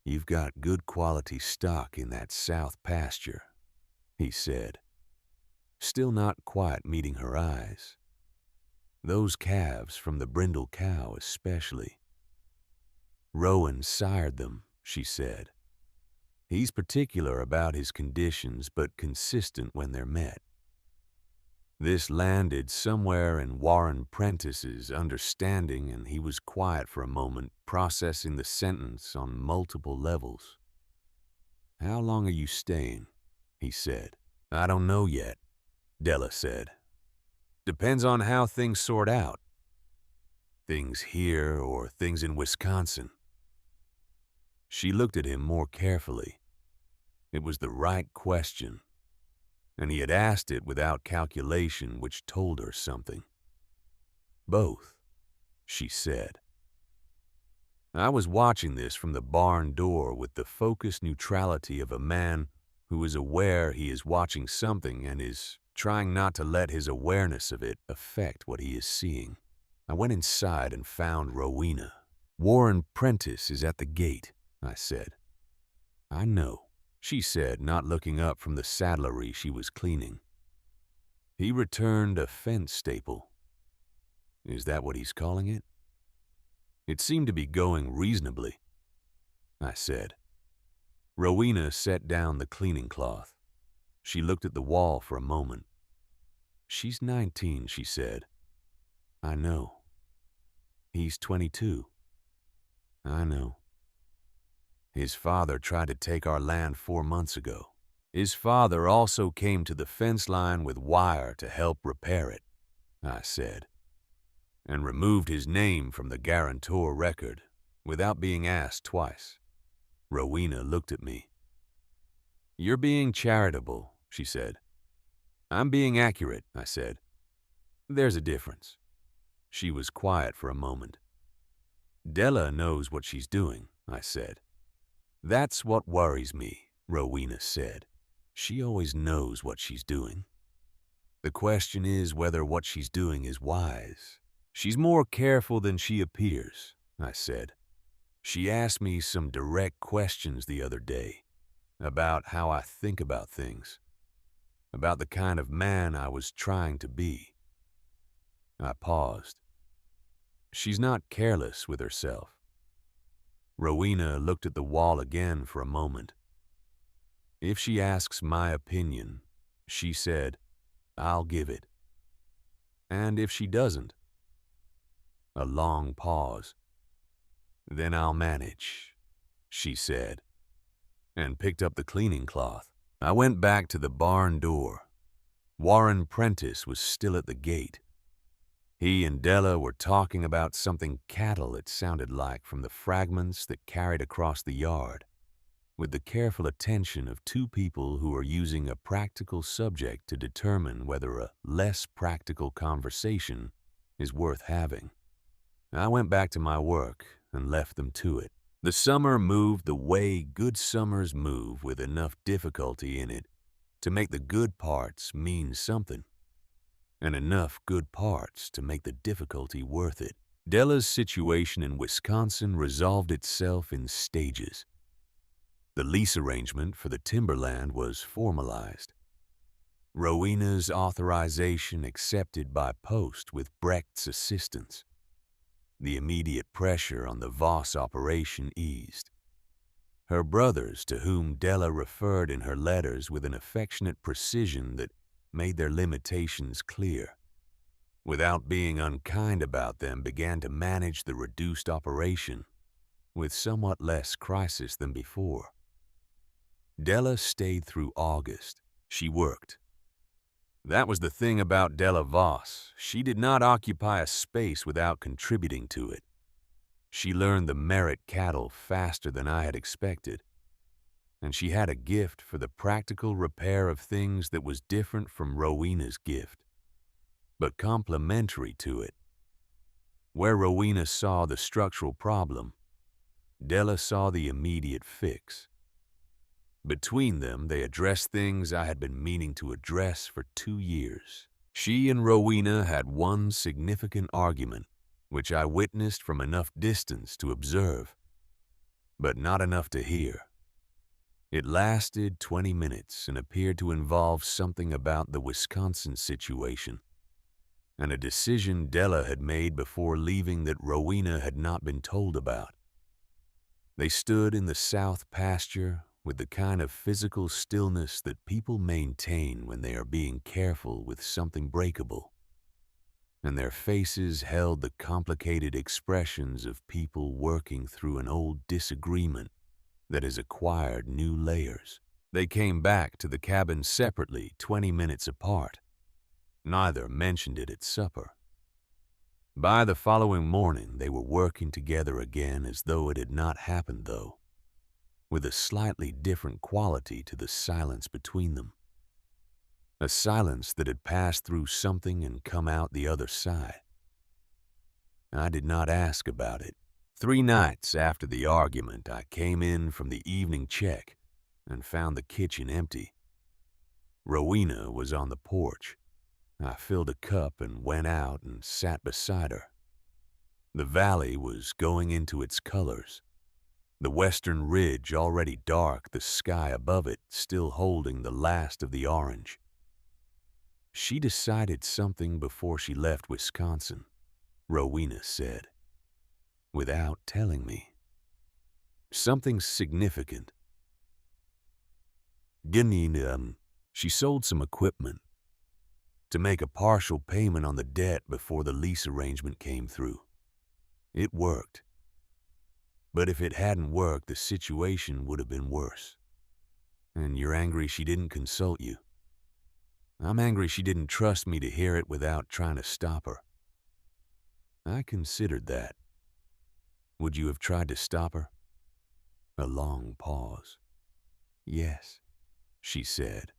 You've got good quality stock in that south pasture, he said, still not quite meeting her eyes. Those calves from the brindle cow especially. Rowan sired them, she said. He's particular about his conditions, but consistent when they're met. This landed somewhere in Warren Prentice's understanding, and he was quiet for a moment, processing the sentence on multiple levels. How long are you staying? He said. I don't know yet, Della said. Depends on how things sort out. Things here or things in Wisconsin. She looked at him more carefully. It was the right question, and he had asked it without calculation, which told her something. Both, she said. I was watching this from the barn door with the focused neutrality of a man who is aware he is watching something and is trying not to let his awareness of it affect what he is seeing. I went inside and found Rowena. Warren Prentice is at the gate, I said. I know, she said, not looking up from the saddlery she was cleaning. He returned a fence staple. Is that what he's calling it? It seemed to be going reasonably, I said. Rowena set down the cleaning cloth. She looked at the wall for a moment. She's 19, she said. I know. He's 22. I know. His father tried to take our land 4 months ago. His father also came to the fence line with wire to help repair it, I said, and removed his name from the guarantor record without being asked twice. Rowena looked at me. "You're being charitable," she said. "I'm being accurate," I said. "There's a difference." She was quiet for a moment. "Della knows what she's doing," I said. "That's what worries me," Rowena said. "She always knows what she's doing. The question is whether what she's doing is wise. She's more careful than she appears," I said. "She asked me some direct questions the other day about how I think about things, about the kind of man I was trying to be." I paused. "She's not careless with herself." Rowena looked at the wall again for a moment. "If she asks my opinion," she said, "I'll give it. And if she doesn't—" A long pause. "Then I'll manage," she said, and picked up the cleaning cloth. I went back to the barn door. Warren Prentice was still at the gate. He and Della were talking about something cattle, it sounded like, from the fragments that carried across the yard, with the careful attention of two people who are using a practical subject to determine whether a less practical conversation is worth having. I went back to my work and left them to it. The summer moved the way good summers move, with enough difficulty in it to make the good parts mean something, and enough good parts to make the difficulty worth it. Della's situation in Wisconsin resolved itself in stages. The lease arrangement for the timberland was formalized. Rowena's authorization accepted by post with Brecht's assistance. The immediate pressure on the Voss operation eased. Her brothers, to whom Della referred in her letters with an affectionate precision that made their limitations clear, without being unkind about them, began to manage the reduced operation with somewhat less crisis than before. Della stayed through August. She worked. That was the thing about Della Voss. She did not occupy a space without contributing to it. She learned the Merritt cattle faster than I had expected, and she had a gift for the practical repair of things that was different from Rowena's gift, but complementary to it. Where Rowena saw the structural problem, Della saw the immediate fix. Between them, they addressed things I had been meaning to address for 2 years. She and Rowena had one significant argument, which I witnessed from enough distance to observe, but not enough to hear. It lasted 20 minutes and appeared to involve something about the Wisconsin situation, and a decision Della had made before leaving that Rowena had not been told about. They stood in the south pasture with the kind of physical stillness that people maintain when they are being careful with something breakable, and their faces held the complicated expressions of people working through an old disagreement that has acquired new layers. They came back to the cabin separately, 20 minutes apart. Neither mentioned it at supper. By the following morning, they were working together again as though it had not happened, though, with a slightly different quality to the silence between them. A silence that had passed through something and come out the other side. I did not ask about it. 3 nights after the argument, I came in from the evening check and found the kitchen empty. Rowena was on the porch. I filled a cup and went out and sat beside her. The valley was going into its colors. The western ridge already dark, the sky above it still holding the last of the orange. She decided something before she left Wisconsin, Rowena said, without telling me. Something significant. She sold some equipment to make a partial payment on the debt before the lease arrangement came through. It worked. But if it hadn't worked, the situation would have been worse. And you're angry she didn't consult you. I'm angry she didn't trust me to hear it without trying to stop her. I considered that. Would you have tried to stop her? A long pause. Yes, she said.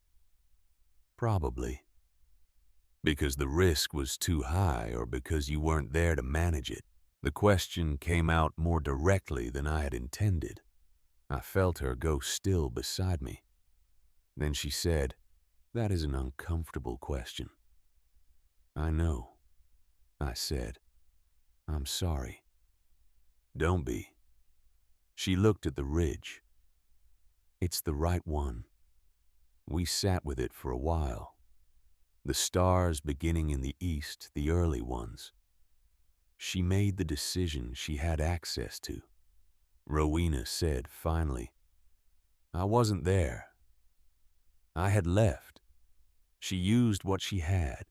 Probably. Because the risk was too high or because you weren't there to manage it. The question came out more directly than I had intended. I felt her go still beside me. Then she said, "That is an uncomfortable question." "I know," I said. "I'm sorry." "Don't be." She looked at the ridge. "It's the right one." We sat with it for a while. The stars beginning in the east, the early ones. She made the decision she had access to. Rowena said finally, "I wasn't there. I had left. She used what she had."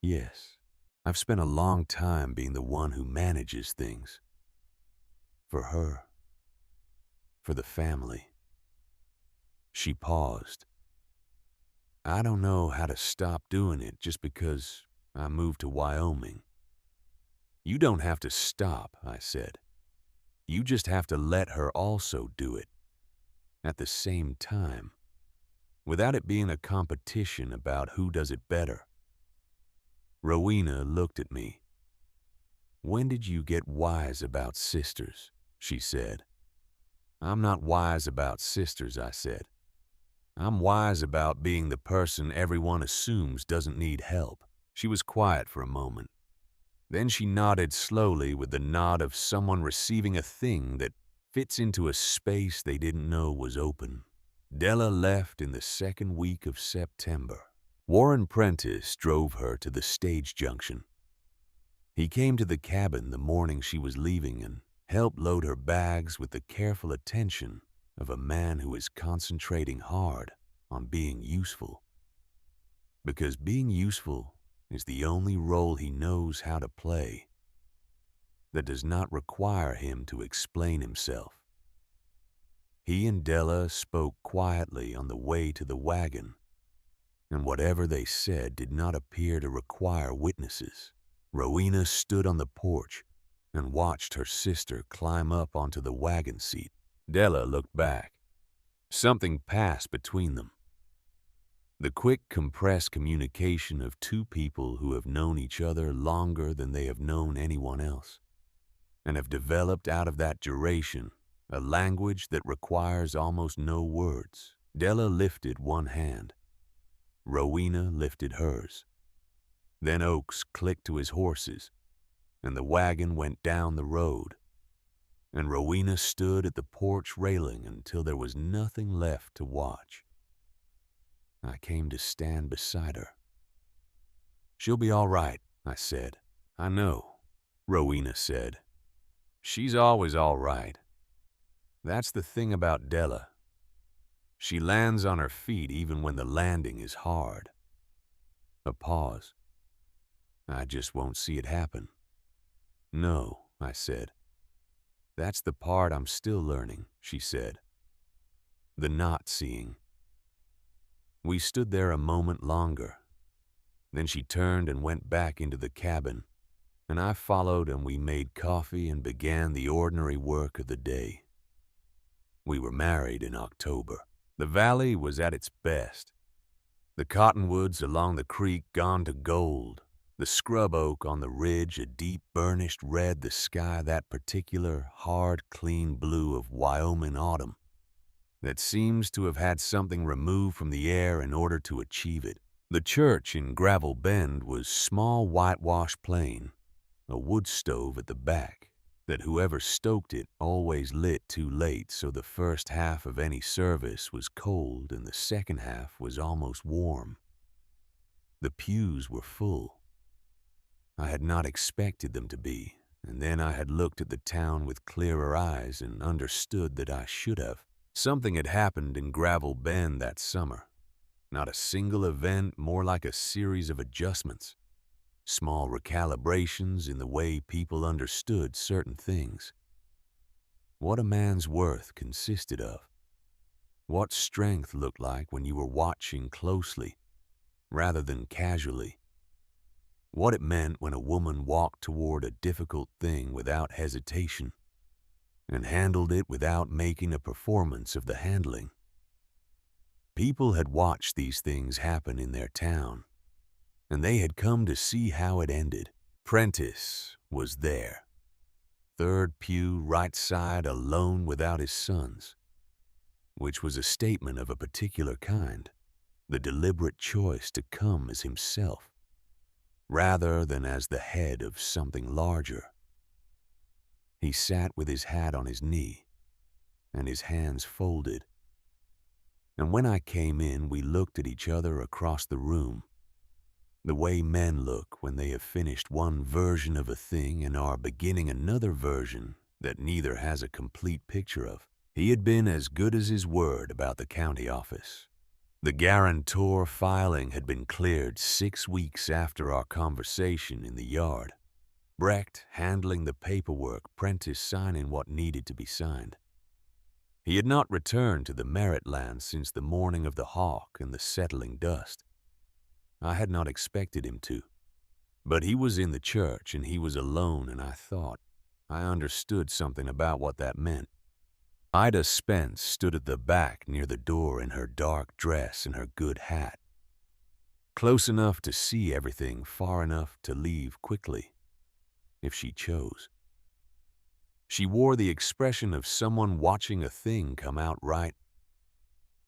Yes, I've spent a long time being the one who manages things. For her. For the family. She paused. I don't know how to stop doing it just because I moved to Wyoming. You don't have to stop, I said. You just have to let her also do it. At the same time. Without it being a competition about who does it better. Rowena looked at me. "When did you get wise about sisters?" she said. "I'm not wise about sisters," I said. "I'm wise about being the person everyone assumes doesn't need help." She was quiet for a moment. Then she nodded slowly with the nod of someone receiving a thing that fits into a space they didn't know was open. Della left in the second week of September. Warren Prentice drove her to the stage junction. He came to the cabin the morning she was leaving and helped load her bags with the careful attention of a man who is concentrating hard on being useful. Because being useful is the only role he knows how to play that does not require him to explain himself. He and Della spoke quietly on the way to the wagon, and whatever they said did not appear to require witnesses. Rowena stood on the porch and watched her sister climb up onto the wagon seat. Della looked back. Something passed between them. The quick, compressed communication of two people who have known each other longer than they have known anyone else, and have developed out of that duration a language that requires almost no words. Della lifted one hand. Rowena lifted hers. Then Oakes clicked to his horses, and the wagon went down the road, and Rowena stood at the porch railing until there was nothing left to watch. I came to stand beside her. "She'll be all right," I said. "I know," Rowena said. "She's always all right. That's the thing about Della. She lands on her feet even when the landing is hard." A pause. "I just won't see it happen." "No," I said. "That's the part I'm still learning," she said. The not seeing. We stood there a moment longer. Then she turned and went back into the cabin, and I followed, and we made coffee and began the ordinary work of the day. We were married in October. The valley was at its best. The cottonwoods along the creek gone to gold, the scrub oak on the ridge a deep burnished red, the sky that particular hard, clean blue of Wyoming autumn that seems to have had something removed from the air in order to achieve it. The church in Gravel Bend was small whitewash plain, a wood stove at the back that whoever stoked it always lit too late, so the first half of any service was cold and the second half was almost warm. The pews were full. I had not expected them to be, and then I had looked at the town with clearer eyes and understood that I should have. Something had happened in Gravel Bend that summer. Not a single event, more like a series of adjustments. Small recalibrations in the way people understood certain things. what a man's worth consisted of, what strength looked like when you were watching closely rather than casually, what it meant when a woman walked toward a difficult thing without hesitation and handled it without making a performance of the handling. People had watched these things happen in their town, and they had come to see how it ended. Prentice was there, third pew, right side, alone without his sons, which was a statement of a particular kind, the deliberate choice to come as himself, rather than as the head of something larger. He sat with his hat on his knee and his hands folded, and when I came in, we looked at each other across the room, the way men look when they have finished one version of a thing and are beginning another version that neither has a complete picture of. He had been as good as his word about the county office. The guarantor filing had been cleared 6 weeks after our conversation in the yard. Brecht handling the paperwork, Prentice signing what needed to be signed. He had not returned to the Merritt land since the morning of the hawk and the settling dust. I had not expected him to. But he was in the church and he was alone, and I thought I understood something about what that meant. Ida Spence stood at the back near the door in her dark dress and her good hat, close enough to see everything, far enough to leave quickly, if she chose. She wore the expression of someone watching a thing come out right,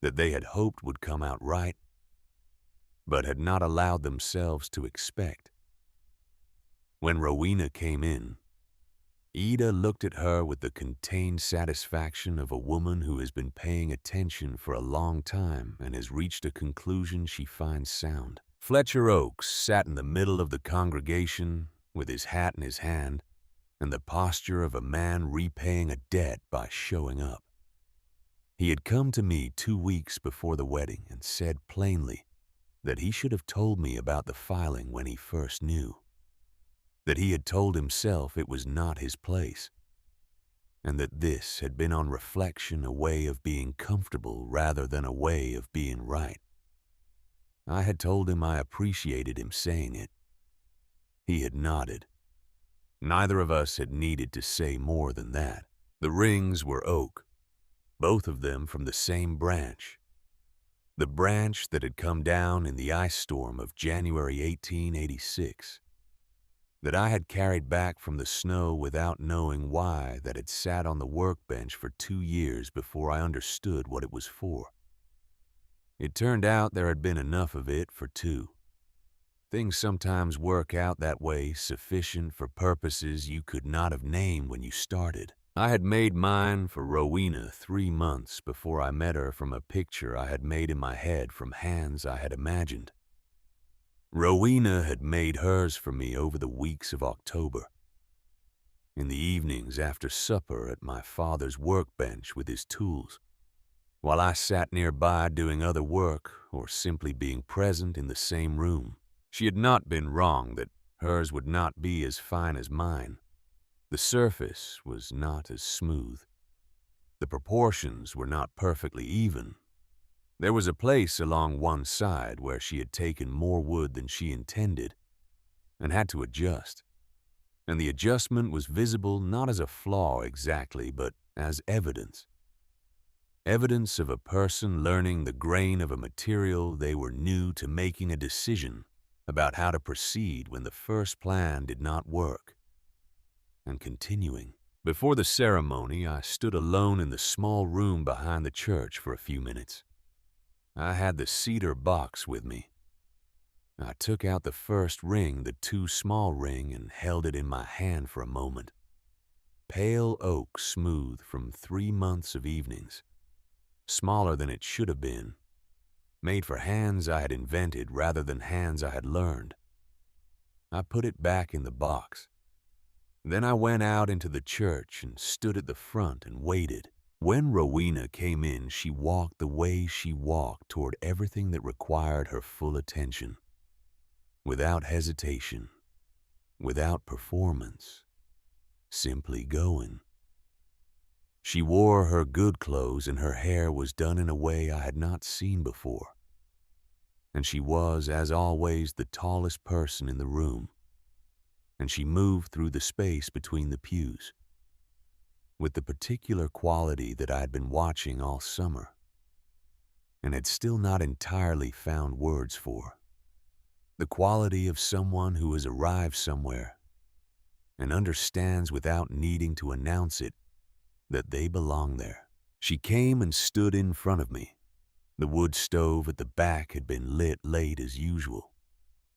that they had hoped would come out right, but had not allowed themselves to expect. When Rowena came in, Ida looked at her with the contained satisfaction of a woman who has been paying attention for a long time and has reached a conclusion she finds sound. Fletcher Oakes sat in the middle of the congregation with his hat in his hand and the posture of a man repaying a debt by showing up. He had come to me 2 weeks before the wedding and said plainly that he should have told me about the filing when he first knew, that he had told himself it was not his place, and that this had been on reflection a way of being comfortable rather than a way of being right. I had told him I appreciated him saying it. He had nodded. Neither of us had needed to say more than that. The rings were oak, both of them from the same branch, the branch that had come down in the ice storm of January 1886, that I had carried back from the snow without knowing why, that had sat on the workbench for 2 years before I understood what it was for. It turned out there had been enough of it for 2. Things sometimes work out that way, sufficient for purposes you could not have named when you started. I had made mine for Rowena 3 months before I met her from a picture I had made in my head from hands I had imagined. Rowena had made hers for me over the weeks of October. In the evenings after supper at my father's workbench with his tools, while I sat nearby doing other work or simply being present in the same room. She had not been wrong that hers would not be as fine as mine. The surface was not as smooth. The proportions were not perfectly even. There was a place along one side where she had taken more wood than she intended and had to adjust. And the adjustment was visible not as a flaw exactly, but as evidence. Evidence of a person learning the grain of a material they were new to, making a decision about how to proceed when the first plan did not work, and continuing. Before the ceremony, I stood alone in the small room behind the church for a few minutes. I had the cedar box with me. I took out the first ring, the too small ring, and held it in my hand for a moment. Pale oak, smooth from 3 months of evenings, smaller than it should have been, made for hands I had invented rather than hands I had learned. I put it back in the box. Then I went out into the church and stood at the front and waited. When Rowena came in, she walked the way she walked toward everything that required her full attention, without hesitation, without performance, simply going. She wore her good clothes and her hair was done in a way I had not seen before. And she was, as always, the tallest person in the room. And she moved through the space between the pews with the particular quality that I had been watching all summer and had still not entirely found words for. The quality of someone who has arrived somewhere and understands without needing to announce it that they belong there. She came and stood in front of me. The wood stove at the back had been lit late as usual.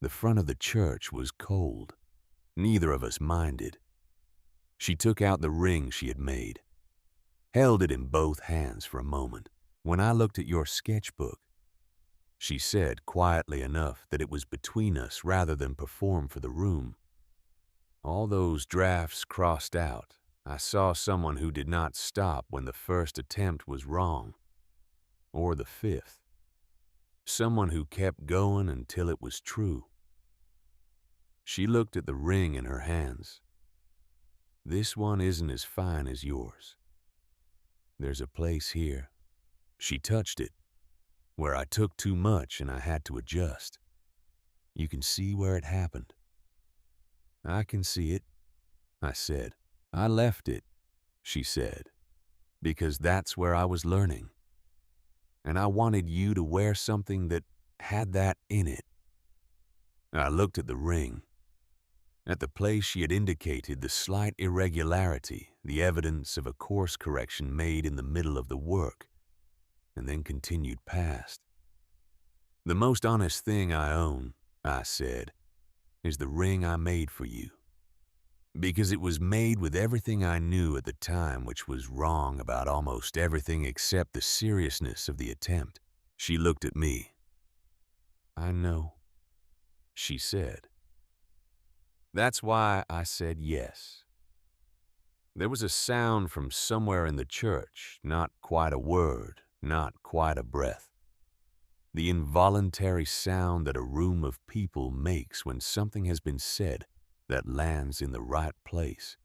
The front of the church was cold. Neither of us minded. She took out the ring she had made, held it in both hands for a moment. "When I looked at your sketchbook," she said quietly enough that it was between us rather than performed for the room, "all those drafts crossed out, I saw someone who did not stop when the first attempt was wrong, or the fifth. Someone who kept going until it was true." She looked at the ring in her hands. "This one isn't as fine as yours. There's a place here." She touched it, where I took too much and I had to adjust. "You can see where it happened." "I can see it," I said. "I left it," she said, "because that's where I was learning. And I wanted you to wear something that had that in it." I looked at the ring, at the place she had indicated the slight irregularity, the evidence of a course correction made in the middle of the work, and then continued past. "The most honest thing I own," I said, "is the ring I made for you. Because it was made with everything I knew at the time, which was wrong about almost everything except the seriousness of the attempt." She looked at me. "I know," she said. That's why I said yes. There was a sound from somewhere in the church, not quite a word, not quite a breath. The involuntary sound that a room of people makes when something has been said that lands in the right place.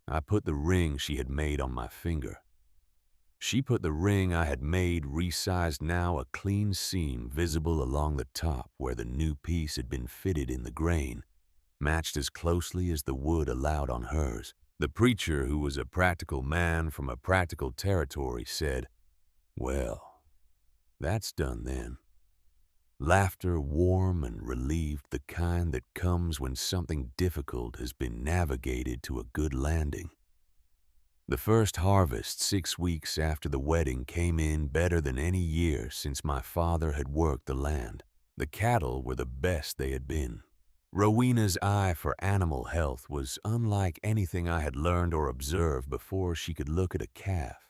I put the ring she had made on my finger. She put the ring I had made, resized now, a clean seam visible along the top where the new piece had been fitted in the grain, matched as closely as the wood allowed on hers. The preacher, who was a practical man from a practical territory, said, "Well, that's done then." Laughter warm and relieved, the kind that comes when something difficult has been navigated to a good landing. The first harvest 6 weeks after the wedding came in better than any year since my father had worked the land. The cattle were the best they had been. Rowena's eye for animal health was unlike anything I had learned or observed before. She could look at a calf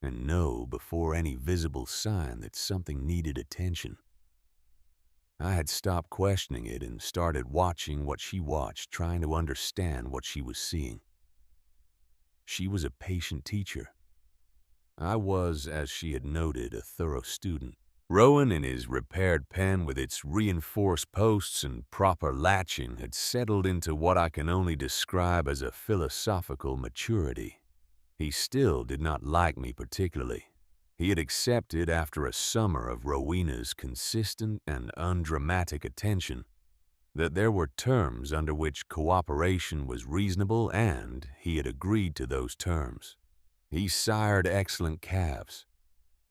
and know before any visible sign that something needed attention. I had stopped questioning it and started watching what she watched, trying to understand what she was seeing. She was a patient teacher. I was, as she had noted, a thorough student. Rowan, in his repaired pen with its reinforced posts and proper latching, had settled into what I can only describe as a philosophical maturity. He still did not like me particularly. He had accepted, after a summer of Rowena's consistent and undramatic attention, that there were terms under which cooperation was reasonable, and he had agreed to those terms. He sired excellent calves.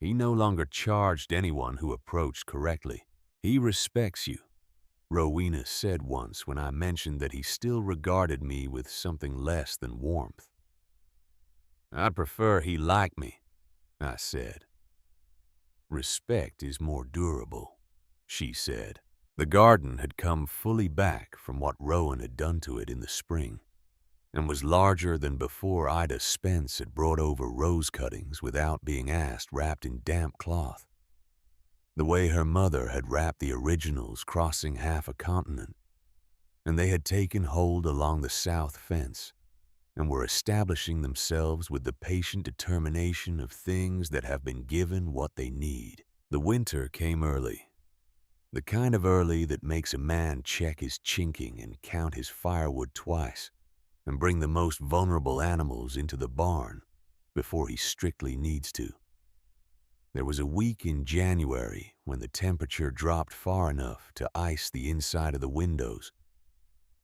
He no longer charged anyone who approached correctly. "He respects you," Rowena said once when I mentioned that he still regarded me with something less than warmth. "I'd prefer he liked me," I said. "Respect is more durable," she said. The garden had come fully back from what Rowan had done to it in the spring, and was larger than before Ida Spence had brought over rose cuttings without being asked, wrapped in damp cloth, the way her mother had wrapped the originals crossing half a continent, and they had taken hold along the south fence and were establishing themselves with the patient determination of things that have been given what they need. The winter came early, the kind of early that makes a man check his chinking and count his firewood twice, and bring the most vulnerable animals into the barn before he strictly needs to. There was a week in January when the temperature dropped far enough to ice the inside of the windows,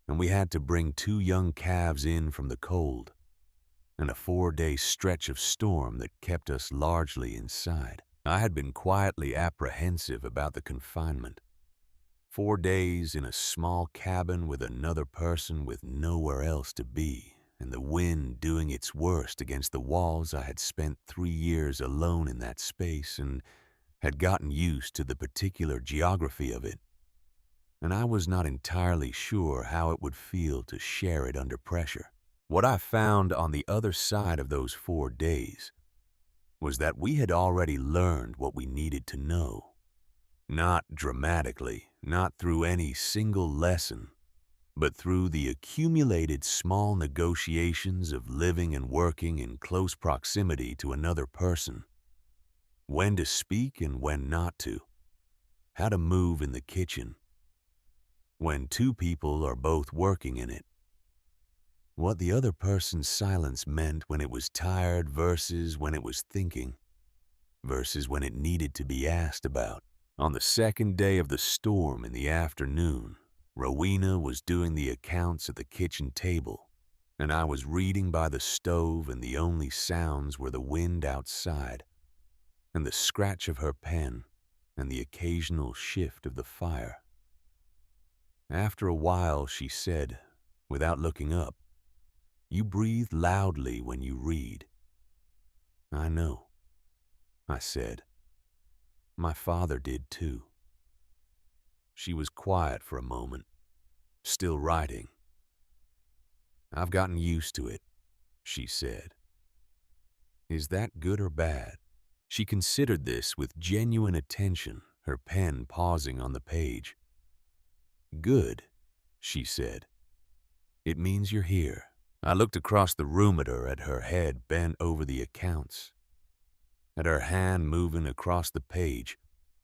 and we had to bring 2 young calves in from the cold, and a 4-day stretch of storm that kept us largely inside. I had been quietly apprehensive about the confinement. 4 days in a small cabin with another person with nowhere else to be, and the wind doing its worst against the walls. I had spent 3 years alone in that space and had gotten used to the particular geography of it, and I was not entirely sure how it would feel to share it under pressure. What I found on the other side of those 4 days was that we had already learned what we needed to know. Not dramatically, not through any single lesson, but through the accumulated small negotiations of living and working in close proximity to another person. When to speak and when not to. How to move in the kitchen. When 2 people are both working in it. What the other person's silence meant when it was tired versus when it was thinking, versus when it needed to be asked about. On the 2nd day of the storm in the afternoon, Rowena was doing the accounts at the kitchen table, and I was reading by the stove, and the only sounds were the wind outside, and the scratch of her pen, and the occasional shift of the fire. After a while, she said, without looking up, "You breathe loudly when you read." "I know," I said. "My father did too." She was quiet for a moment, still writing. "I've gotten used to it," she said. "Is that good or bad?" She considered this with genuine attention, her pen pausing on the page. "Good," she said. "It means you're here." I looked across the room at her head bent over the accounts, at her hand moving across the page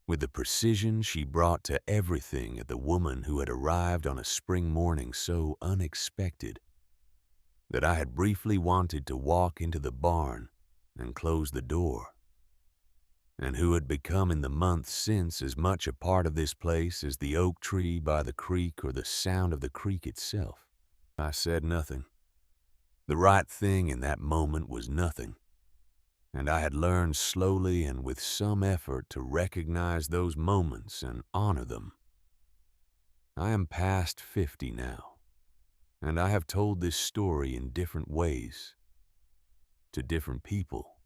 with the precision she brought to everything at the woman who had arrived on a spring morning so unexpected that I had briefly wanted to walk into the barn and close the door, and who had become in the months since as much a part of this place as the oak tree by the creek or the sound of the creek itself. I said nothing. The right thing in that moment was nothing, and I had learned slowly and with some effort to recognize those moments and honor them. I am past 50 now, and I have told this story in different ways, to different people.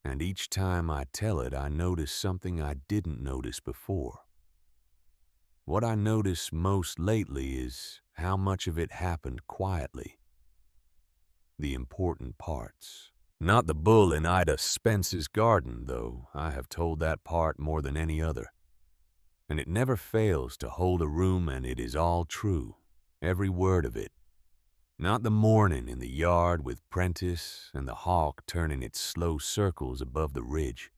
And each time I tell it, I notice something I didn't notice before. What I notice most lately is how much of it happened quietly. The important parts. Not the bull in Ida Spence's garden, though I have told that part more than any other. And it never fails to hold a room, and it is all true, every word of it. Not the morning in the yard with Prentice and the hawk turning its slow circles above the ridge.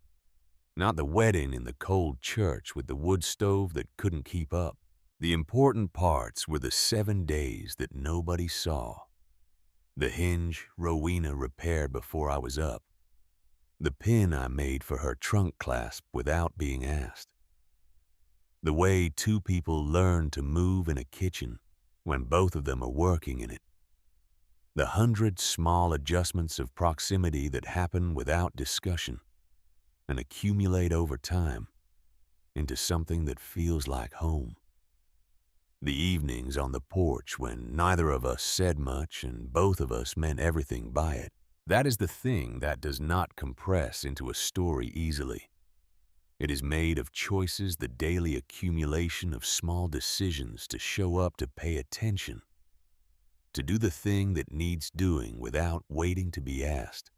Not the wedding in the cold church with the wood stove that couldn't keep up. The important parts were the 7 days that nobody saw. The hinge Rowena repaired before I was up. The pin I made for her trunk clasp without being asked. The way 2 people learn to move in a kitchen when both of them are working in it. The 100 small adjustments of proximity that happen without discussion and accumulate over time into something that feels like home. The evenings on the porch when neither of us said much and both of us meant everything by it. That is the thing that does not compress into a story easily. It is made of choices, the daily accumulation of small decisions to show up, to pay attention, to do the thing that needs doing without waiting to be asked,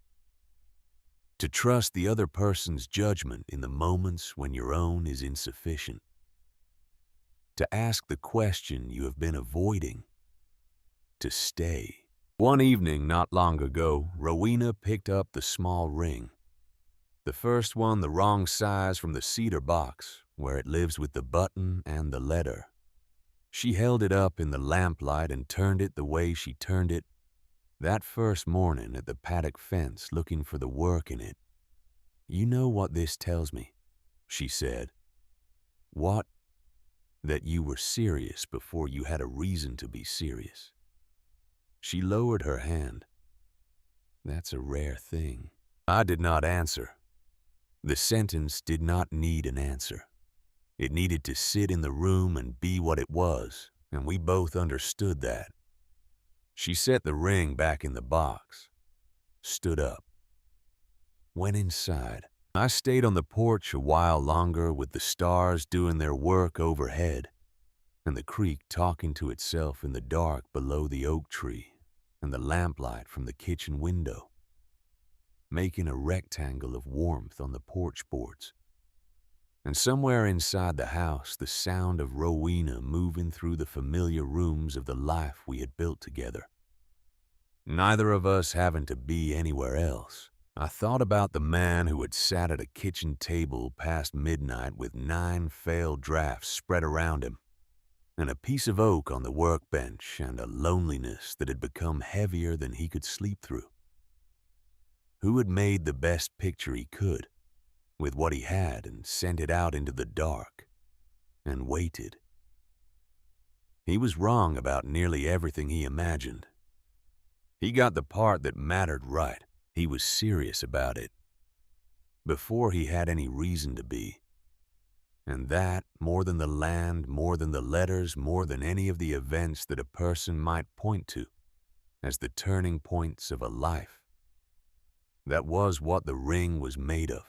to trust the other person's judgment in the moments when your own is insufficient, to ask the question you have been avoiding, to stay. One evening not long ago, Rowena picked up the small ring. The first one the wrong size from the cedar box, where it lives with the button and the letter. She held it up in the lamplight and turned it the way she turned it, That first morning at the paddock fence looking for the work in it. "You know what this tells me," she said. "What? That you were serious before you had a reason to be serious." She lowered her hand. "That's a rare thing." I did not answer. The sentence did not need an answer. It needed to sit in the room and be what it was, and we both understood that. She set the ring back in the box, stood up, went inside. I stayed on the porch a while longer with the stars doing their work overhead, and the creek talking to itself in the dark below the oak tree, and the lamplight from the kitchen window, making a rectangle of warmth on the porch boards. And somewhere inside the house, the sound of Rowena moving through the familiar rooms of the life we had built together. Neither of us having to be anywhere else. I thought about the man who had sat at a kitchen table past midnight with 9 failed drafts spread around him, and a piece of oak on the workbench, and a loneliness that had become heavier than he could sleep through. Who had made the best picture he could with what he had and sent it out into the dark and waited. He was wrong about nearly everything he imagined. He got the part that mattered right. He was serious about it before he had any reason to be. And that, more than the land, more than the letters, more than any of the events that a person might point to as the turning points of a life, that was what the ring was made of.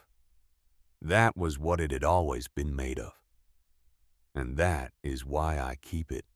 That was what it had always been made of. And that is why I keep it.